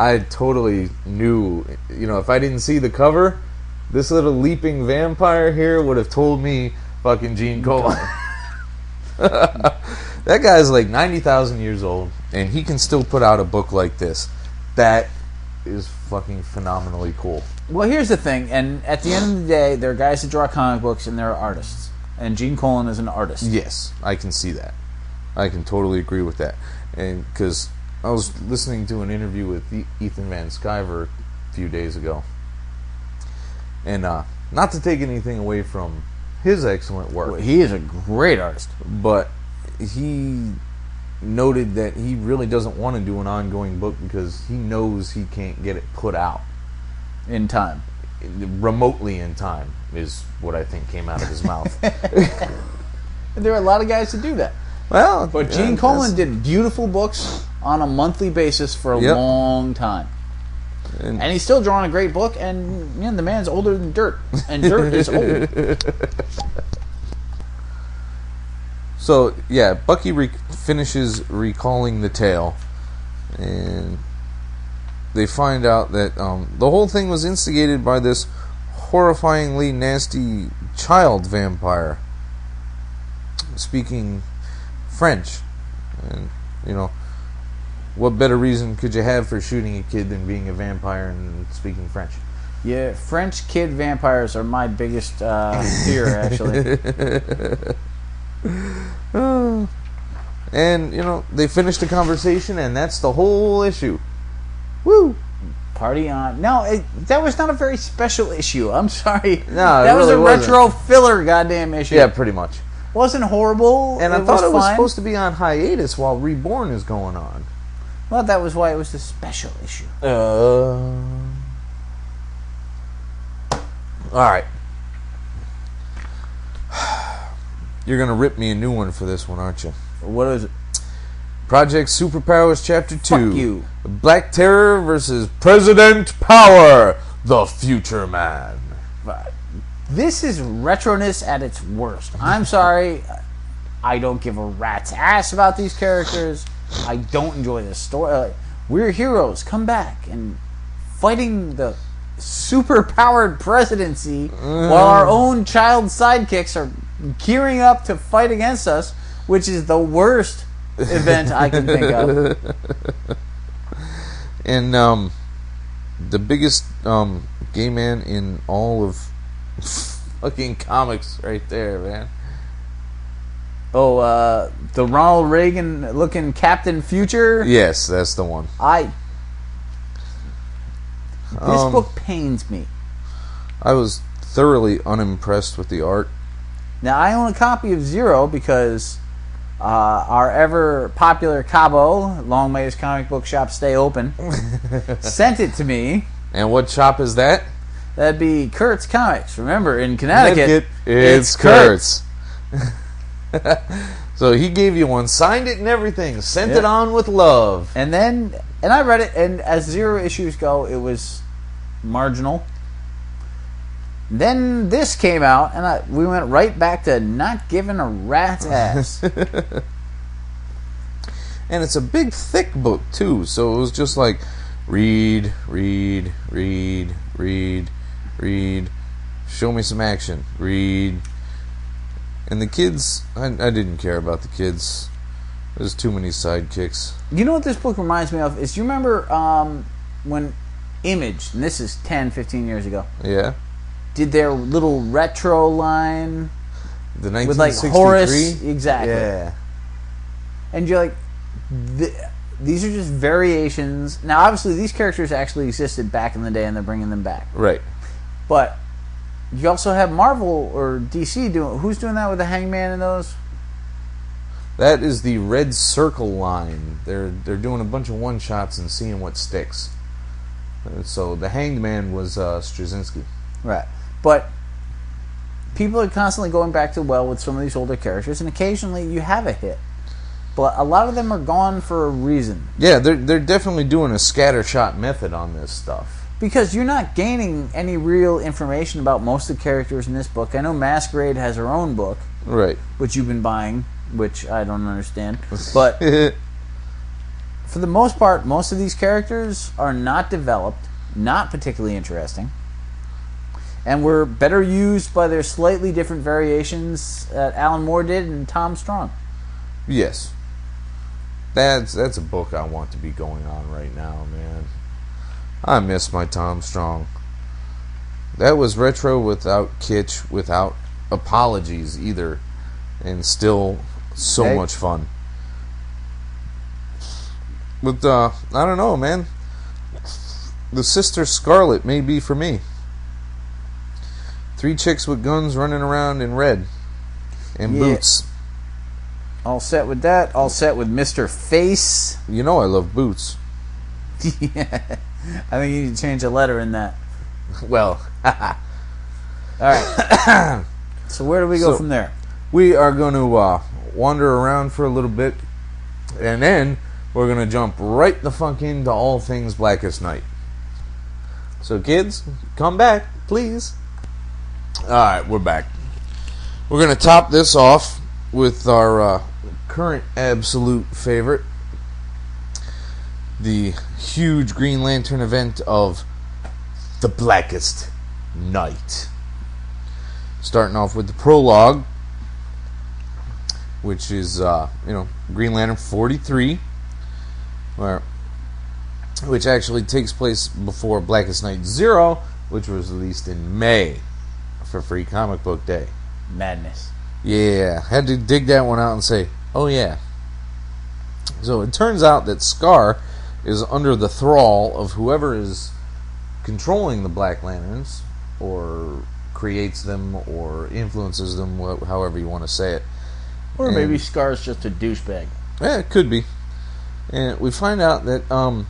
I totally knew, you know, if I didn't see the cover, this little leaping vampire here would have told me fucking Gene Colan. That guy's like 90,000 years old, and he can still put out a book like this. That is fucking phenomenally cool. Well, here's the thing, and at the end of the day, there are guys that draw comic books, and there are artists. And Gene Colan is an artist. Yes, I can see that. I can totally agree with that. And because I was listening to an interview with Ethan Van Sciver a few days ago. And not to take anything away from his excellent work. Well, he is a great artist. But he noted that he really doesn't want to do an ongoing book because he knows he can't get it put out. In time. Remotely in time is what I think came out of his mouth. There are a lot of guys that do that. Well, but Gene Colan did beautiful books on a monthly basis for a long time. And he's still drawing a great book, and you know, the man's older than dirt. And dirt is old. So, yeah, Bucky finishes recalling the tale, and they find out that the whole thing was instigated by this horrifyingly nasty child vampire speaking French. And, you know, what better reason could you have for shooting a kid than being a vampire and speaking French? Yeah, French kid vampires are my biggest fear, actually. And, you know, they finished the conversation, and that's the whole issue. Woo! Party on. No, that was not a very special issue. I'm sorry. No, that was really a retro filler goddamn issue. Yeah, pretty much. Wasn't horrible. And I thought it was supposed to be on hiatus while Reborn is going on. Well, that was why it was a special issue. Alright. You're going to rip me a new one for this one, aren't you? What is it? Project SuperPowers Chapter 2. Fuck you. Black Terror versus President Power, the Future Man. This is retroness at its worst. I'm sorry. I don't give a rat's ass about these characters. I don't enjoy this story. We're heroes. Come back. And fighting the super-powered presidency while our own child sidekicks are gearing up to fight against us, which is the worst event I can think of. And the biggest gay man in all of fucking comics right there, man. Oh, the Ronald Reagan looking Captain Future? Yes, that's the one. This book pains me. I was thoroughly unimpressed with the art. Now, I own a copy of Zero because our ever popular Cabo, long may his comic book shop stay open, sent it to me. And what shop is that? That'd be Kurt's Comics. Remember, in Connecticut, it's Kurt's. So he gave you one, signed it and everything, sent it on with love. And I read it, and as Zero issues go, it was marginal. Then this came out, and we went right back to not giving a rat's ass. And it's a big, thick book, too. So it was just like, read, show me some action, read. And the kids, I didn't care about the kids. There's too many sidekicks. You know what this book reminds me of? Is you remember when Image, and this is 10, 15 years ago, yeah, did their little retro line the 1963? with like Horace, exactly. Yeah, and you're like, these are just variations. Now, obviously, these characters actually existed back in the day, and they're bringing them back. right. But you also have Marvel or DC doing. Who's doing that with the Hangman and those? That is the Red Circle line. They're doing a bunch of one shots and seeing what sticks. So the Hanged Man was Straczynski. Right. But people are constantly going back to well with some of these older characters, and occasionally you have a hit. But a lot of them are gone for a reason. Yeah, they're definitely doing a scattershot method on this stuff. Because you're not gaining any real information about most of the characters in this book. I know Masquerade has her own book. Right. Which you've been buying, which I don't understand. But for the most part, most of these characters are not developed, not particularly interesting, and were better used by their slightly different variations that Alan Moore did and Tom Strong. Yes. That's a book I want to be going on right now, man. I miss my Tom Strong. That was retro without kitsch, without apologies either, and still so much fun. But I don't know, man. The Sister Scarlet may be for me. 3 chicks with guns running around in red and boots. All set with that. All set with Mr. Face. You know I love boots. Yeah. I think you need to change a letter in that. Well, all right. So where do we go from there? We are going to wander around for a little bit, and then we're going to jump right the fuck into all things Blackest Night. So kids, come back, please. Alright, we're back. We're going to top this off with our current absolute favorite, the huge Green Lantern event of The Blackest Night. Starting off with the prologue, which is Green Lantern 43, which actually takes place before Blackest Night 0, which was released in May for Free Comic Book Day. Madness. Yeah, had to dig that one out and say, oh yeah. So it turns out that Scar is under the thrall of whoever is controlling the Black Lanterns, or creates them, or influences them, however you want to say it. Or maybe Scar's just a douchebag. Yeah, it could be. And we find out that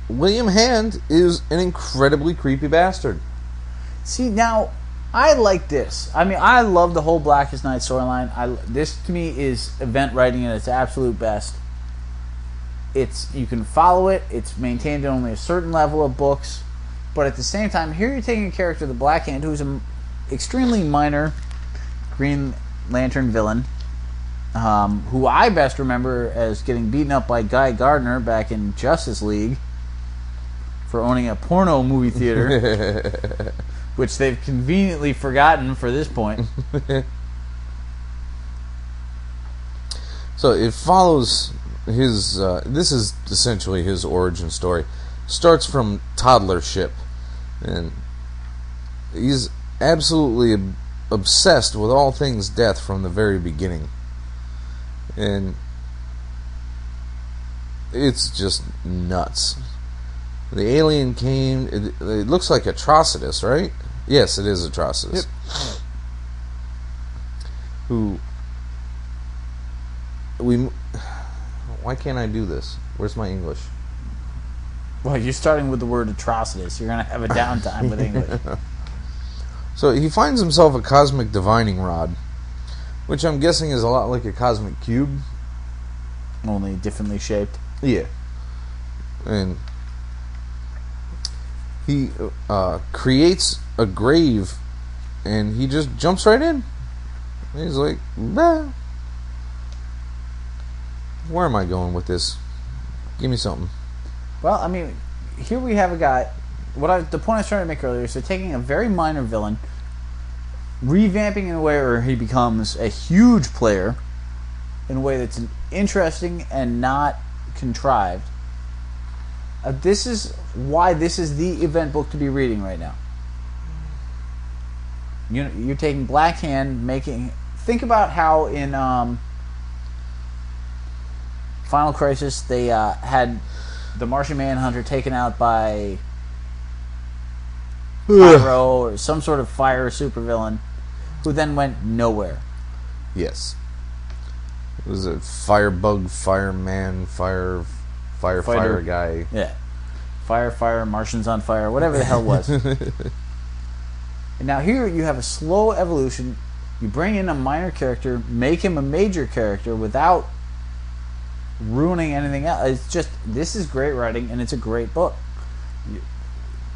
William Hand is an incredibly creepy bastard. See, now, I like this. I mean, I love the whole Blackest Night storyline. This, to me, is event writing at its absolute best. You can follow it. It's maintained at only a certain level of books. But at the same time, here you're taking a character, the Black Hand, who's an extremely minor Green Lantern villain, who I best remember as getting beaten up by Guy Gardner back in Justice League. for owning a porno movie theater, which they've conveniently forgotten for this point. So it follows his. This is essentially his origin story. Starts from toddlership, and he's absolutely obsessed with all things death from the very beginning, and it's just nuts. The alien came. It looks like Atrocitus, right? Yes, it is Atrocitus. Yep. Why can't I do this? Where's my English? Well, you're starting with the word Atrocitus. You're going to have a downtime with English. So he finds himself a cosmic divining rod, which I'm guessing is a lot like a cosmic cube. Only differently shaped. Yeah. And he creates a grave, and he just jumps right in. He's like, bah. Where am I going with this? Give me something. Well, I mean, here we have a guy. The point I was trying to make earlier is they're taking a very minor villain, revamping in a way where he becomes a huge player, in a way that's interesting and not contrived. This is why this is the event book to be reading right now. You're taking Black Hand, making. Think about how in Final Crisis they had the Martian Manhunter taken out by Pyro or some sort of fire supervillain, who then went nowhere. Yes. It was a firebug, fireman, fire guy. Yeah. Fire, Martians on fire, whatever the hell it was. And now here you have a slow evolution. You bring in a minor character, make him a major character without ruining anything else. It's just, this is great writing, and it's a great book.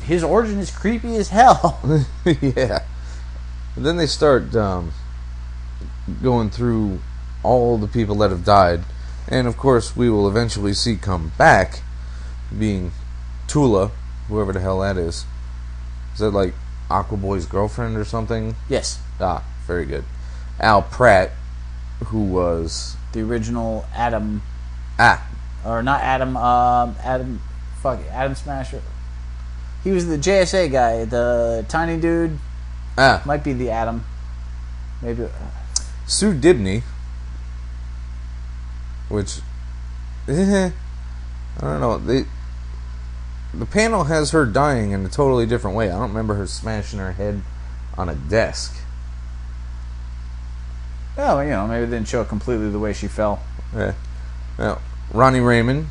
His origin is creepy as hell. Yeah. And then they start going through all the people that have died, and of course we will eventually see come back, being Tula, whoever the hell that is. Is that like Aquaboy's girlfriend or something? Yes. Ah, very good. Al Pratt, who was the original Adam. Or not Adam. Adam Smasher. He was the JSA guy, the tiny dude. Might be the Adam. Maybe. Sue Dibney, which I don't know. The panel has her dying in a totally different way. I don't remember her smashing her head on a desk. Oh, maybe it didn't show completely the way she fell. Yeah. Well, Ronnie Raymond,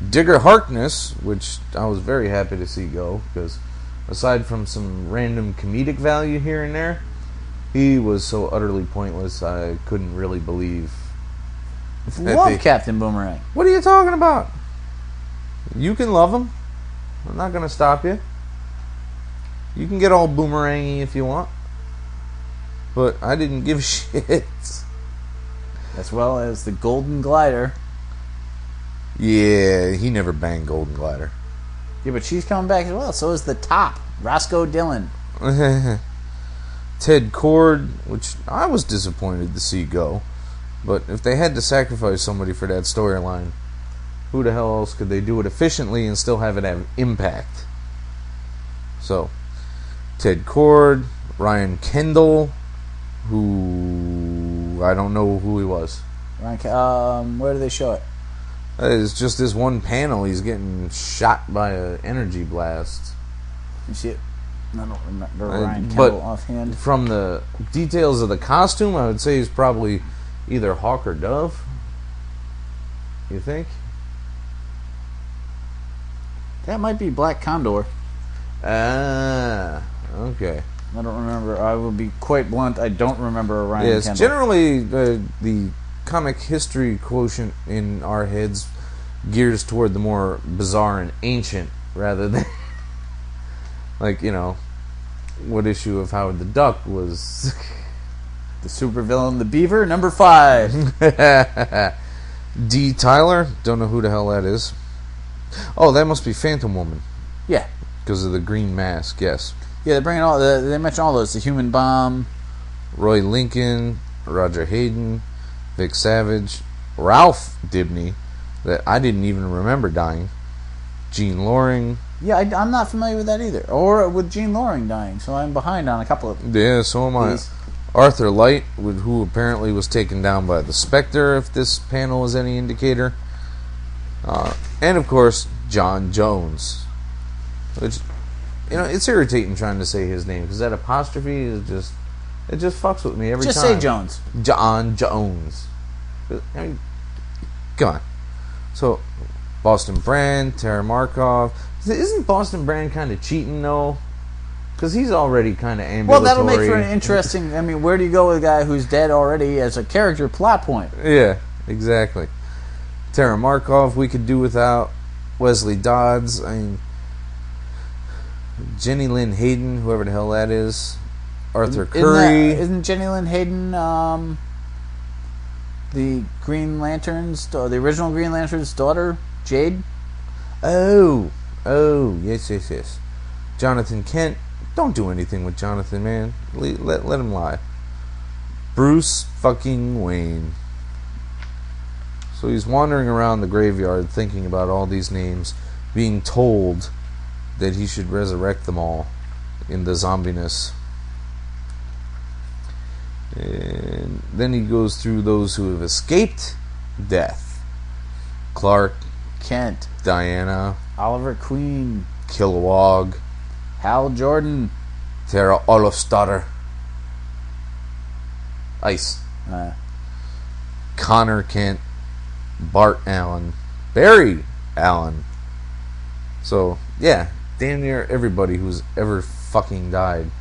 Digger Harkness, which I was very happy to see go, because aside from some random comedic value here and there, he was so utterly pointless I couldn't really believe. Love Captain Boomerang. What are you talking about? You can love him. I'm not going to stop you. You can get all boomerangy if you want. But I didn't give a shit. As well as the Golden Glider. Yeah, he never banged Golden Glider. Yeah, but she's coming back as well. So is the Top, Roscoe Dillon. Ted Cord, which I was disappointed to see go. But if they had to sacrifice somebody for that storyline, who the hell else could they do it efficiently and still have it have impact? So, Ted Cord, Ryan Kendall, who I don't know who he was. Where do they show it? It's just this one panel. He's getting shot by an energy blast. You see it? I don't remember Ryan Kendall offhand. From the details of the costume, I would say he's probably either Hawk or Dove. You think? That might be Black Condor. Ah, okay. I don't remember. I will be quite blunt. I don't remember Ryan Kendall. Yes, generally the comic history quotient in our heads gears toward the more bizarre and ancient rather than like, what issue of Howard the Duck was the supervillain, the Beaver, number 5. D. Tyler, don't know who the hell that is. Oh, that must be Phantom Woman. Yeah. Because of the green mask, yes. Yeah, they're bringing all. They mention all those. The Human Bomb, Roy Lincoln, Roger Hayden, Vic Savage, Ralph Dibny, that I didn't even remember dying. Gene Loring. Yeah, I'm not familiar with that either. Or with Gene Loring dying, so I'm behind on a couple of Yeah, so am I. these. Arthur Light, who apparently was taken down by the Spectre, if this panel is any indicator. And, of course, John Jones. Which, it's irritating trying to say his name, because that apostrophe is just... It just fucks with me every time. Just say Jones. John Jones. I mean, come on. So, Boston Brand, Tara Markov. Isn't Boston Brand kind of cheating, though? Because he's already kind of ambulatory. Well, that'll make for an interesting... I mean, where do you go with a guy who's dead already as a character plot point? Yeah, exactly. Tara Markov, we could do without. Wesley Dodds. I mean, Jenny Lynn Hayden, whoever the hell that is. Arthur Curry. Isn't Jenny Lynn Hayden the Green Lantern's, the original Green Lantern's daughter, Jade? Oh, yes. Jonathan Kent. Don't do anything with Jonathan, man. Let him lie. Bruce fucking Wayne. So he's wandering around the graveyard thinking about all these names, being told that he should resurrect them all in the zombiness. And then he goes through those who have escaped death. Clark Kent. Diana. Oliver Queen. Kilowog. Hal Jordan. Tara Olofsdotter. Ice. Connor Kent. Bart Allen. Barry Allen. So, yeah, damn near everybody who's ever fucking died.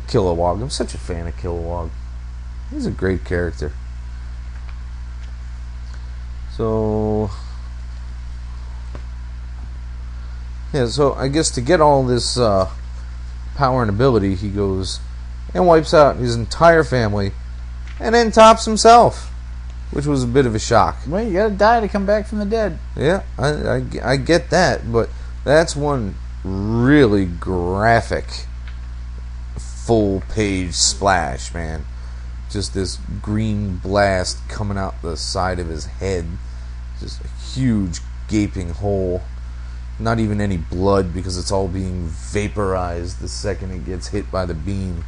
Kilowog. I'm such a fan of Kilowog. He's a great character. So... yeah, so I guess to get all this power and ability, he goes and wipes out his entire family and then tops himself, which was a bit of a shock. Well, you gotta die to come back from the dead. Yeah, I get that, but that's one really graphic full-page splash, man. Just this green blast coming out the side of his head. Just a huge gaping hole. Not even any blood because it's all being vaporized the second it gets hit by the beam.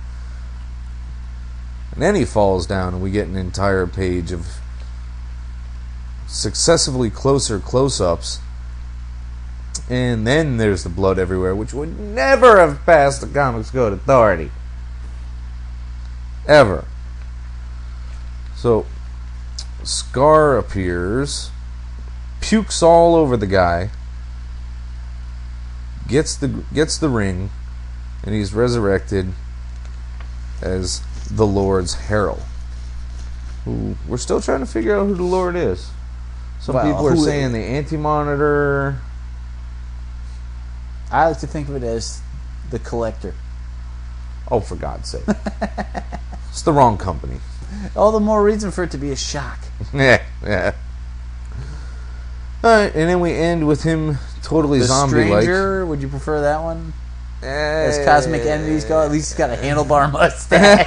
And then he falls down and we get an entire page of successively closer close-ups. And then there's the blood everywhere, which would never have passed the Comics Code Authority. Ever. So, Scar appears, pukes all over the guy, gets the ring, and he's resurrected as the Lord's Herald. Who we're still trying to figure out who the Lord is. Some people are saying the Anti-Monitor. I like to think of it as the Collector. Oh, for God's sake. It's the wrong company. All the more reason for it to be a shock. Yeah. Alright, and then we end with him totally zombie-like. The Stranger, would you prefer that one? As cosmic entities go, at least he's got a handlebar mustache.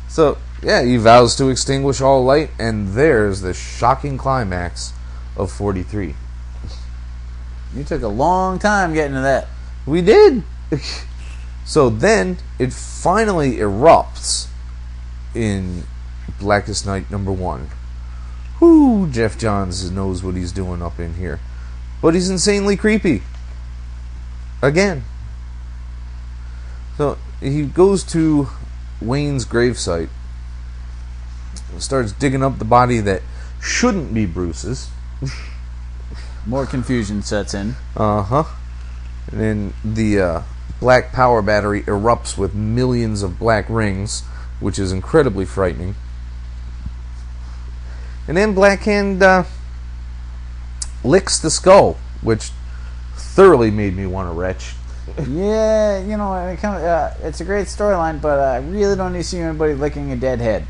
So, yeah, he vows to extinguish all light, and there's the shocking climax of 43. You took a long time getting to that. We did. So then it finally erupts in Blackest Night #1. Whoo, Jeff Johns knows what he's doing up in here. But he's insanely creepy. Again. So he goes to Wayne's gravesite, starts digging up the body that shouldn't be Bruce's. More confusion sets in. And then the black power battery erupts with millions of black rings, which is incredibly frightening. And then Black Hand licks the skull, which thoroughly made me want to retch. Yeah, you know, it's a great storyline, but I really don't need to see anybody licking a dead head.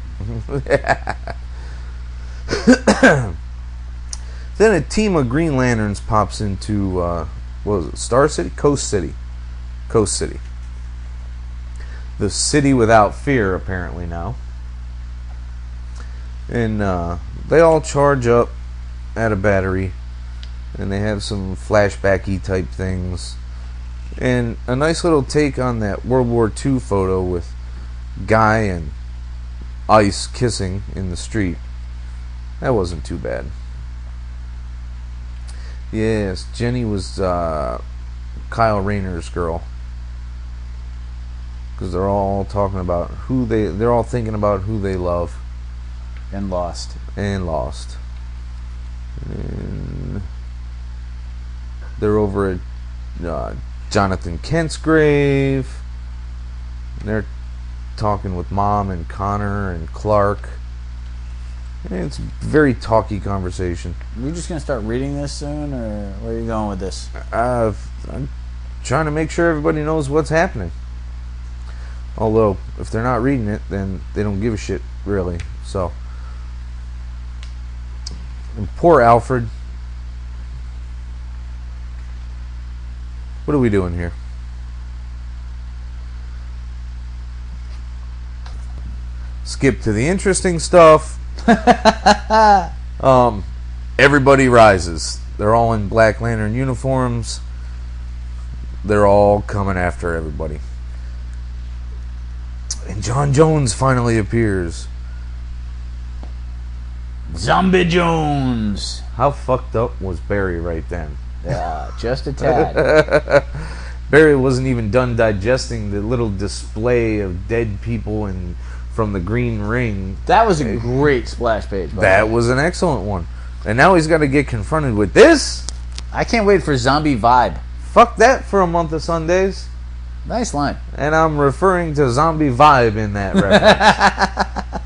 Then a team of Green Lanterns pops into, what was it, Star City? Coast City. Coast City. The city without fear, apparently, now. And they all charge up at a battery. And they have some flashbacky type things. And a nice little take on that World War II photo with Guy and Ice kissing in the street. That wasn't too bad. Yes, Jenny was Kyle Rayner's girl. Because they're all talking about they're all thinking about who they love. And lost. And lost. And they're over at Jonathan Kent's grave. And they're talking with Mom and Connor and Clark. And it's a very talky conversation. Are you just going to start reading this soon, or where are you going with this? I'm trying to make sure everybody knows what's happening. Although, if they're not reading it, then they don't give a shit, really. So, and poor Alfred. What are we doing here? Skip to the interesting stuff. Everybody rises. They're all in Black Lantern uniforms. They're all coming after everybody. And John Jones finally appears. Zombie Jones. How fucked up was Barry right then? Yeah, just a tad. Barry wasn't even done digesting the little display of dead people and from the Green Ring. That was a great splash page. That was an excellent one. And now he's got to get confronted with this? I can't wait for Zombie Vibe. Fuck that for a month of Sundays. Nice line. And I'm referring to Zombie Vibe in that reference.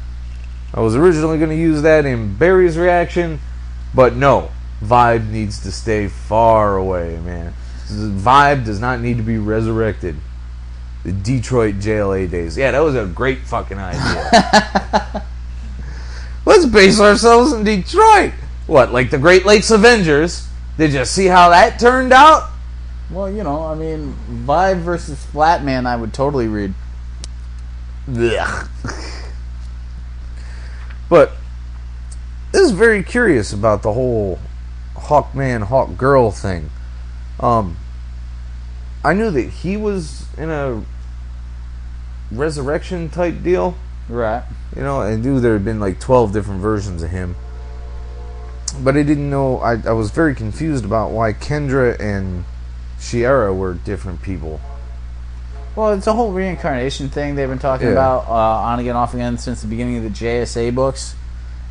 I was originally going to use that in Barry's reaction, but no. Vibe needs to stay far away, man. Vibe does not need to be resurrected. The Detroit JLA days. Yeah, that was a great fucking idea. Let's base ourselves in Detroit. What, like the Great Lakes Avengers? Did you see how that turned out? Well, you know, I mean, Vibe versus Flatman, I would totally read. Ugh. But this is very curious about the whole Hawkman, Hawkgirl thing. I knew that he was in a resurrection type deal. Right. You know, I knew there had been like 12 different versions of him. But I didn't know, I was very confused about why Kendra and Shiera were different people. Well, it's a whole reincarnation thing they've been talking about on again, off again since the beginning of the JSA books.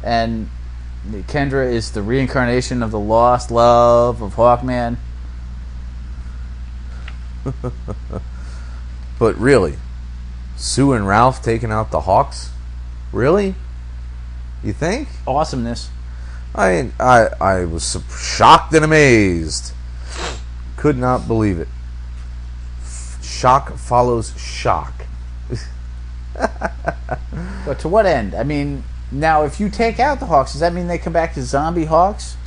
And Kendra is the reincarnation of the lost love of Hawkman. But really, Sue and Ralph taking out the Hawks? Really? You think? Awesomeness. I was shocked and amazed. Could not believe it. Shock follows shock. But to what end? I mean, now if you take out the Hawks, does that mean they come back as zombie Hawks?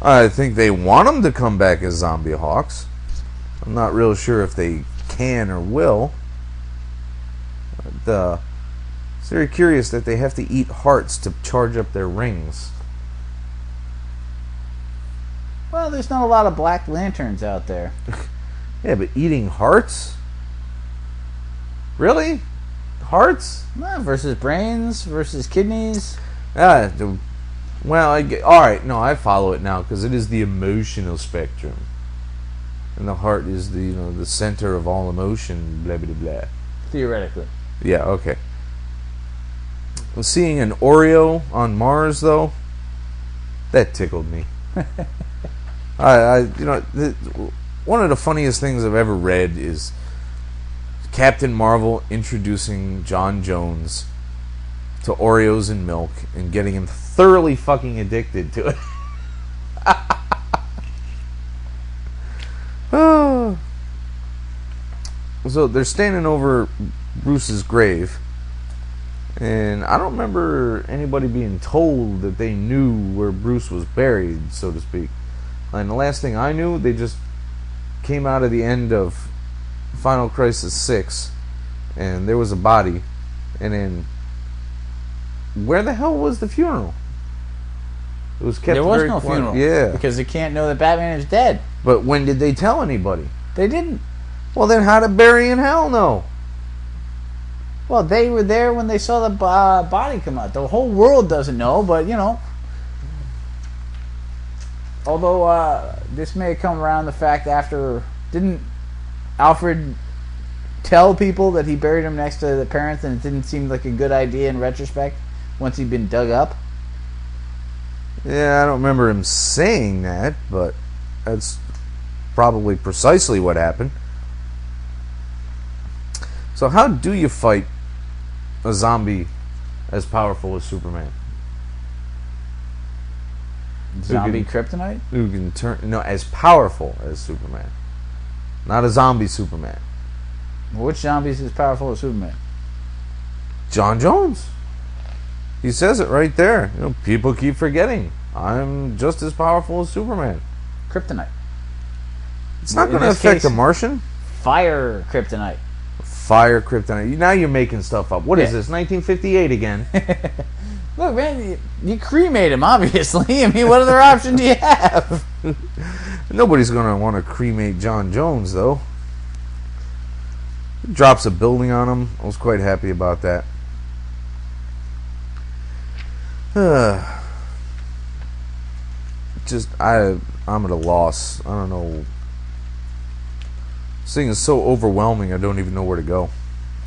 I think they want them to come back as zombie Hawks. I'm not real sure if they can or will. But, it's very curious that they have to eat hearts to charge up their rings. Well, there's not a lot of Black Lanterns out there. Yeah, but eating hearts? Really? Hearts? Well, versus brains, versus kidneys. Well, alright, no, I follow it now, because it is the emotional spectrum. And the heart is the center of all emotion, blah, blah, blah. Theoretically. Yeah, okay. Seeing an Oreo on Mars, though, that tickled me. One of the funniest things I've ever read is Captain Marvel introducing John Jones to Oreos and milk and getting him thoroughly fucking addicted to it. So they're standing over Bruce's grave, And I don't remember anybody being told that they knew where Bruce was buried, so to speak. And the last thing I knew, they just came out of the end of Final Crisis 6, and there was a body. And then, where the hell was the funeral? It was kept There was very no quiet. funeral. Yeah. Because they can't know that Batman is dead. But when did they tell anybody? They didn't. Well, then how did Barry in Hell know? Well, they were there when they saw the body come out. The whole world doesn't know, but, you know. Although, this may come around the fact after... Didn't Alfred tell people that he buried him next to the parents and it didn't seem like a good idea in retrospect once he'd been dug up? Yeah, I don't remember him saying that, but that's probably precisely what happened. So how do you fight a zombie as powerful as Superman? Zombie kryptonite? Who can turn... No, as powerful as Superman. Not a zombie Superman. Which zombie is as powerful as Superman? John Jones. He says it right there. You know, people keep forgetting. I'm just as powerful as Superman. Kryptonite. It's not In going to this affect case, a Martian. Fire kryptonite. Fire kryptonite. Now you're making stuff up. What is this, 1958 again? Look, man, you cremate him, obviously. I mean, what other option do you have? Nobody's going to want to cremate John Jones, though. He drops a building on him. I was quite happy about that. I'm at a loss. I don't know. This thing is so overwhelming, I don't even know where to go.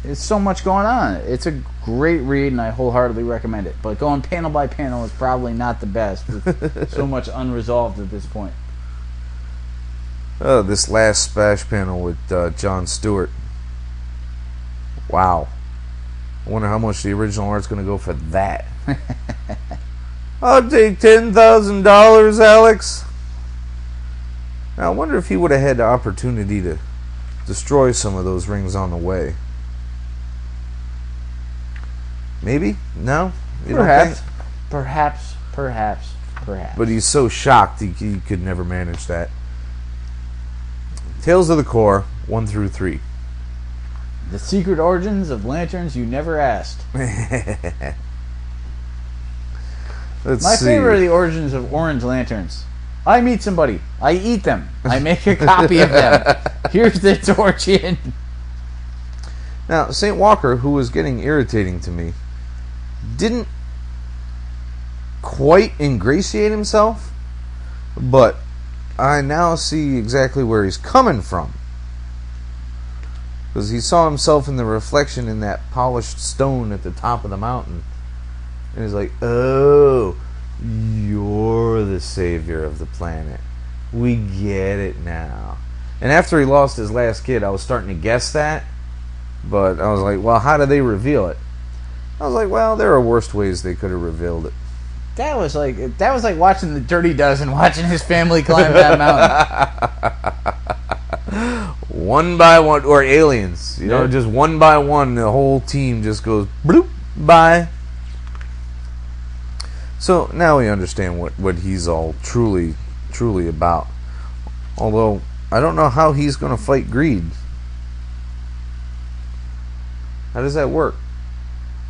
There's so much going on. It's a great read, and I wholeheartedly recommend it. But going panel by panel is probably not the best. With so much unresolved at this point. This last splash panel with Jon Stewart. Wow. I wonder how much the original art's going to go for that. I'll take $10,000, Alex. Now, I wonder if he would have had the opportunity to destroy some of those rings on the way. Maybe? No? You don't Perhaps. think? Perhaps. But he's so shocked he could never manage that. Tales of the Corps, 1 through 3. The secret origins of lanterns you never asked. My favorite are the origins of orange lanterns. I meet somebody. I eat them. I make a copy of them. Here's the origin. Now, St. Walker, who was getting irritating to me, didn't quite ingratiate himself, but I now see exactly where he's coming from. Because he saw himself in the reflection in that polished stone at the top of the mountain. And he's like, oh, you're the savior of the planet. We get it now. And after he lost his last kid, I was starting to guess that. But I was like, well, how do they reveal it? I was like, well, there are worse ways they could have revealed it. That was like watching the Dirty Dozen, watching his family climb that mountain. One by one, or aliens, you know, just one by one, the whole team just goes bloop, bye. So now we understand what he's all truly about. Although I don't know how he's going to fight greed. How does that work?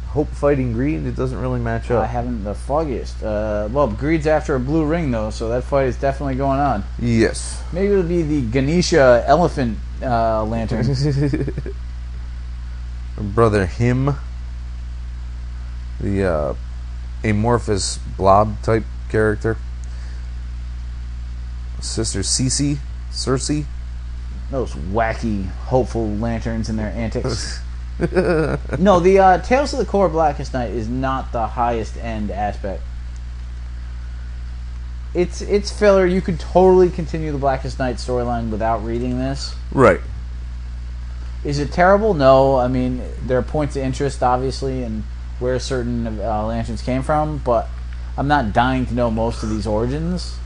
Hope fighting greed? It doesn't really match up. I haven't the foggiest. Well, greed's after a blue ring though, so that fight is definitely going on. Yes. Maybe it'll be the Ganesha elephant lantern. Brother Him, the amorphous blob type character. Sister Cersei. Those wacky, hopeful lanterns and their antics. No, the Tales of the Corps Blackest Night is not the highest end aspect. It's filler. You could totally continue the Blackest Night storyline without reading this. Right. Is it terrible? No. I mean, there are points of interest, obviously, and where certain lanterns came from, but I'm not dying to know most of these origins.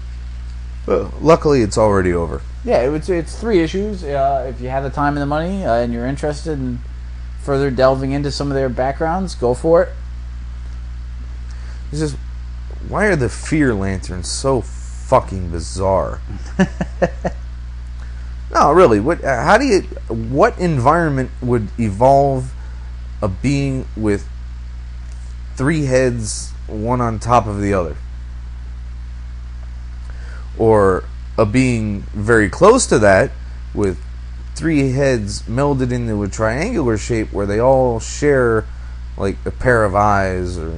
Luckily, it's already over. Yeah, it's 3 issues. If you have the time and the money and you're interested in further delving into some of their backgrounds, go for it. It's just, why are the fear lanterns so fucking bizarre? No, really. What environment would evolve a being with 3 heads, one on top of the other? Or a being very close to that with 3 heads melded into a triangular shape where they all share like a pair of eyes, or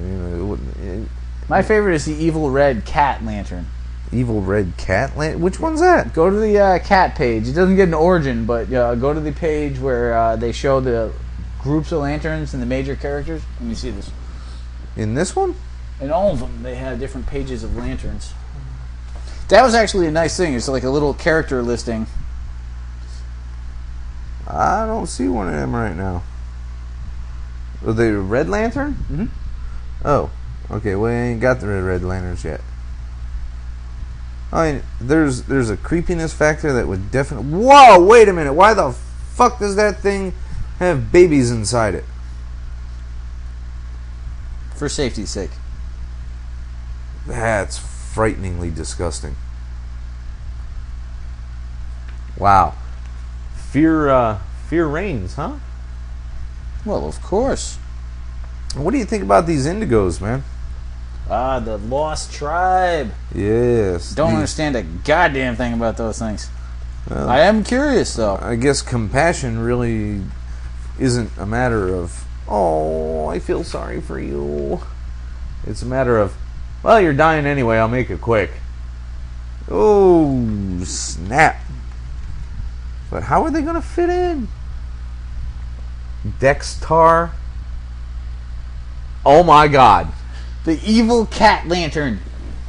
My favorite is the evil red cat lantern. Evil red cat lantern? Which one's that? Go to the cat page. It doesn't get an origin, but go to the page where they show the groups of lanterns and the major characters. Let me see this. In this one? In all of them, they have different pages of lanterns. That was actually a nice thing. It's like a little character listing. I don't see one of them right now. Are they a red lantern? Mm-hmm. Oh, okay. Well, I ain't got the red lanterns yet. I mean, there's a creepiness factor that would definitely... Whoa, wait a minute. Why the fuck does that thing have babies inside it? For safety's sake. That's frighteningly disgusting. Wow. Fear reigns, huh? Well, of course. What do you think about these indigos, man? Ah, the lost tribe. Yes. Don't understand a goddamn thing about those things. Well, I am curious, though. I guess compassion really isn't a matter of, oh, I feel sorry for you. It's a matter of, well, you're dying anyway, I'll make it quick. Oh, snap. But how are they going to fit in? Dextar? Oh my god. The evil cat lantern.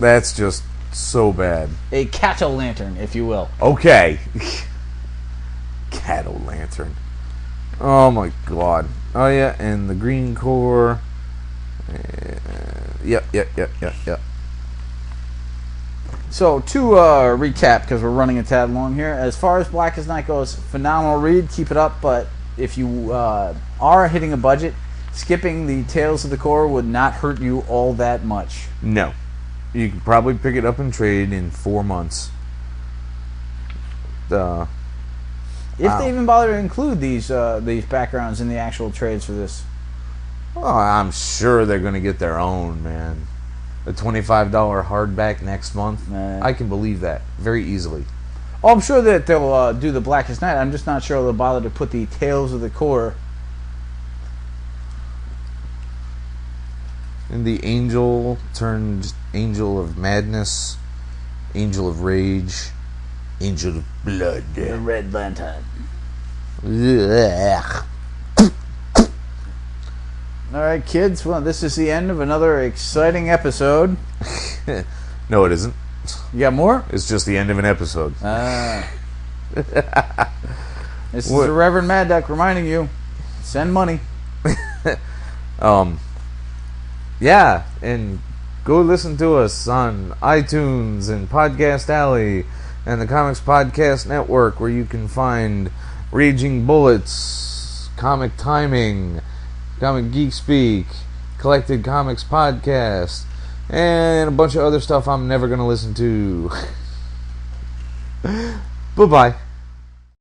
That's just so bad. A cattle lantern, if you will. Okay. Cattle lantern. Oh my god. Oh yeah, and the green core. Yep. So, to recap, because we're running a tad long here, as far as Black as Night goes, phenomenal read, keep it up, but if you are hitting a budget, skipping the Tales of the Core would not hurt you all that much. No. You can probably pick it up and trade in 4 months. If they even bother to include these backgrounds in the actual trades for this. Oh, I'm sure they're going to get their own, man. A $25 hardback next month. I can believe that very easily. Oh, I'm sure that they'll do the Blackest Night. I'm just not sure they'll bother to put the Tales of the Core. And the angel turned angel of madness, angel of rage, angel of blood. The Red Lantern. Ugh. All right, kids. Well, this is the end of another exciting episode. No, it isn't. You got more? It's just the end of an episode. This is the Reverend Mad Duck reminding you, send money. Yeah, and go listen to us on iTunes and Podcast Alley and the Comics Podcast Network, where you can find Raging Bullets, Comic Timing, Comic Geek Speak, Collected Comics Podcast, and a bunch of other stuff I'm never going to listen to. Bye-bye.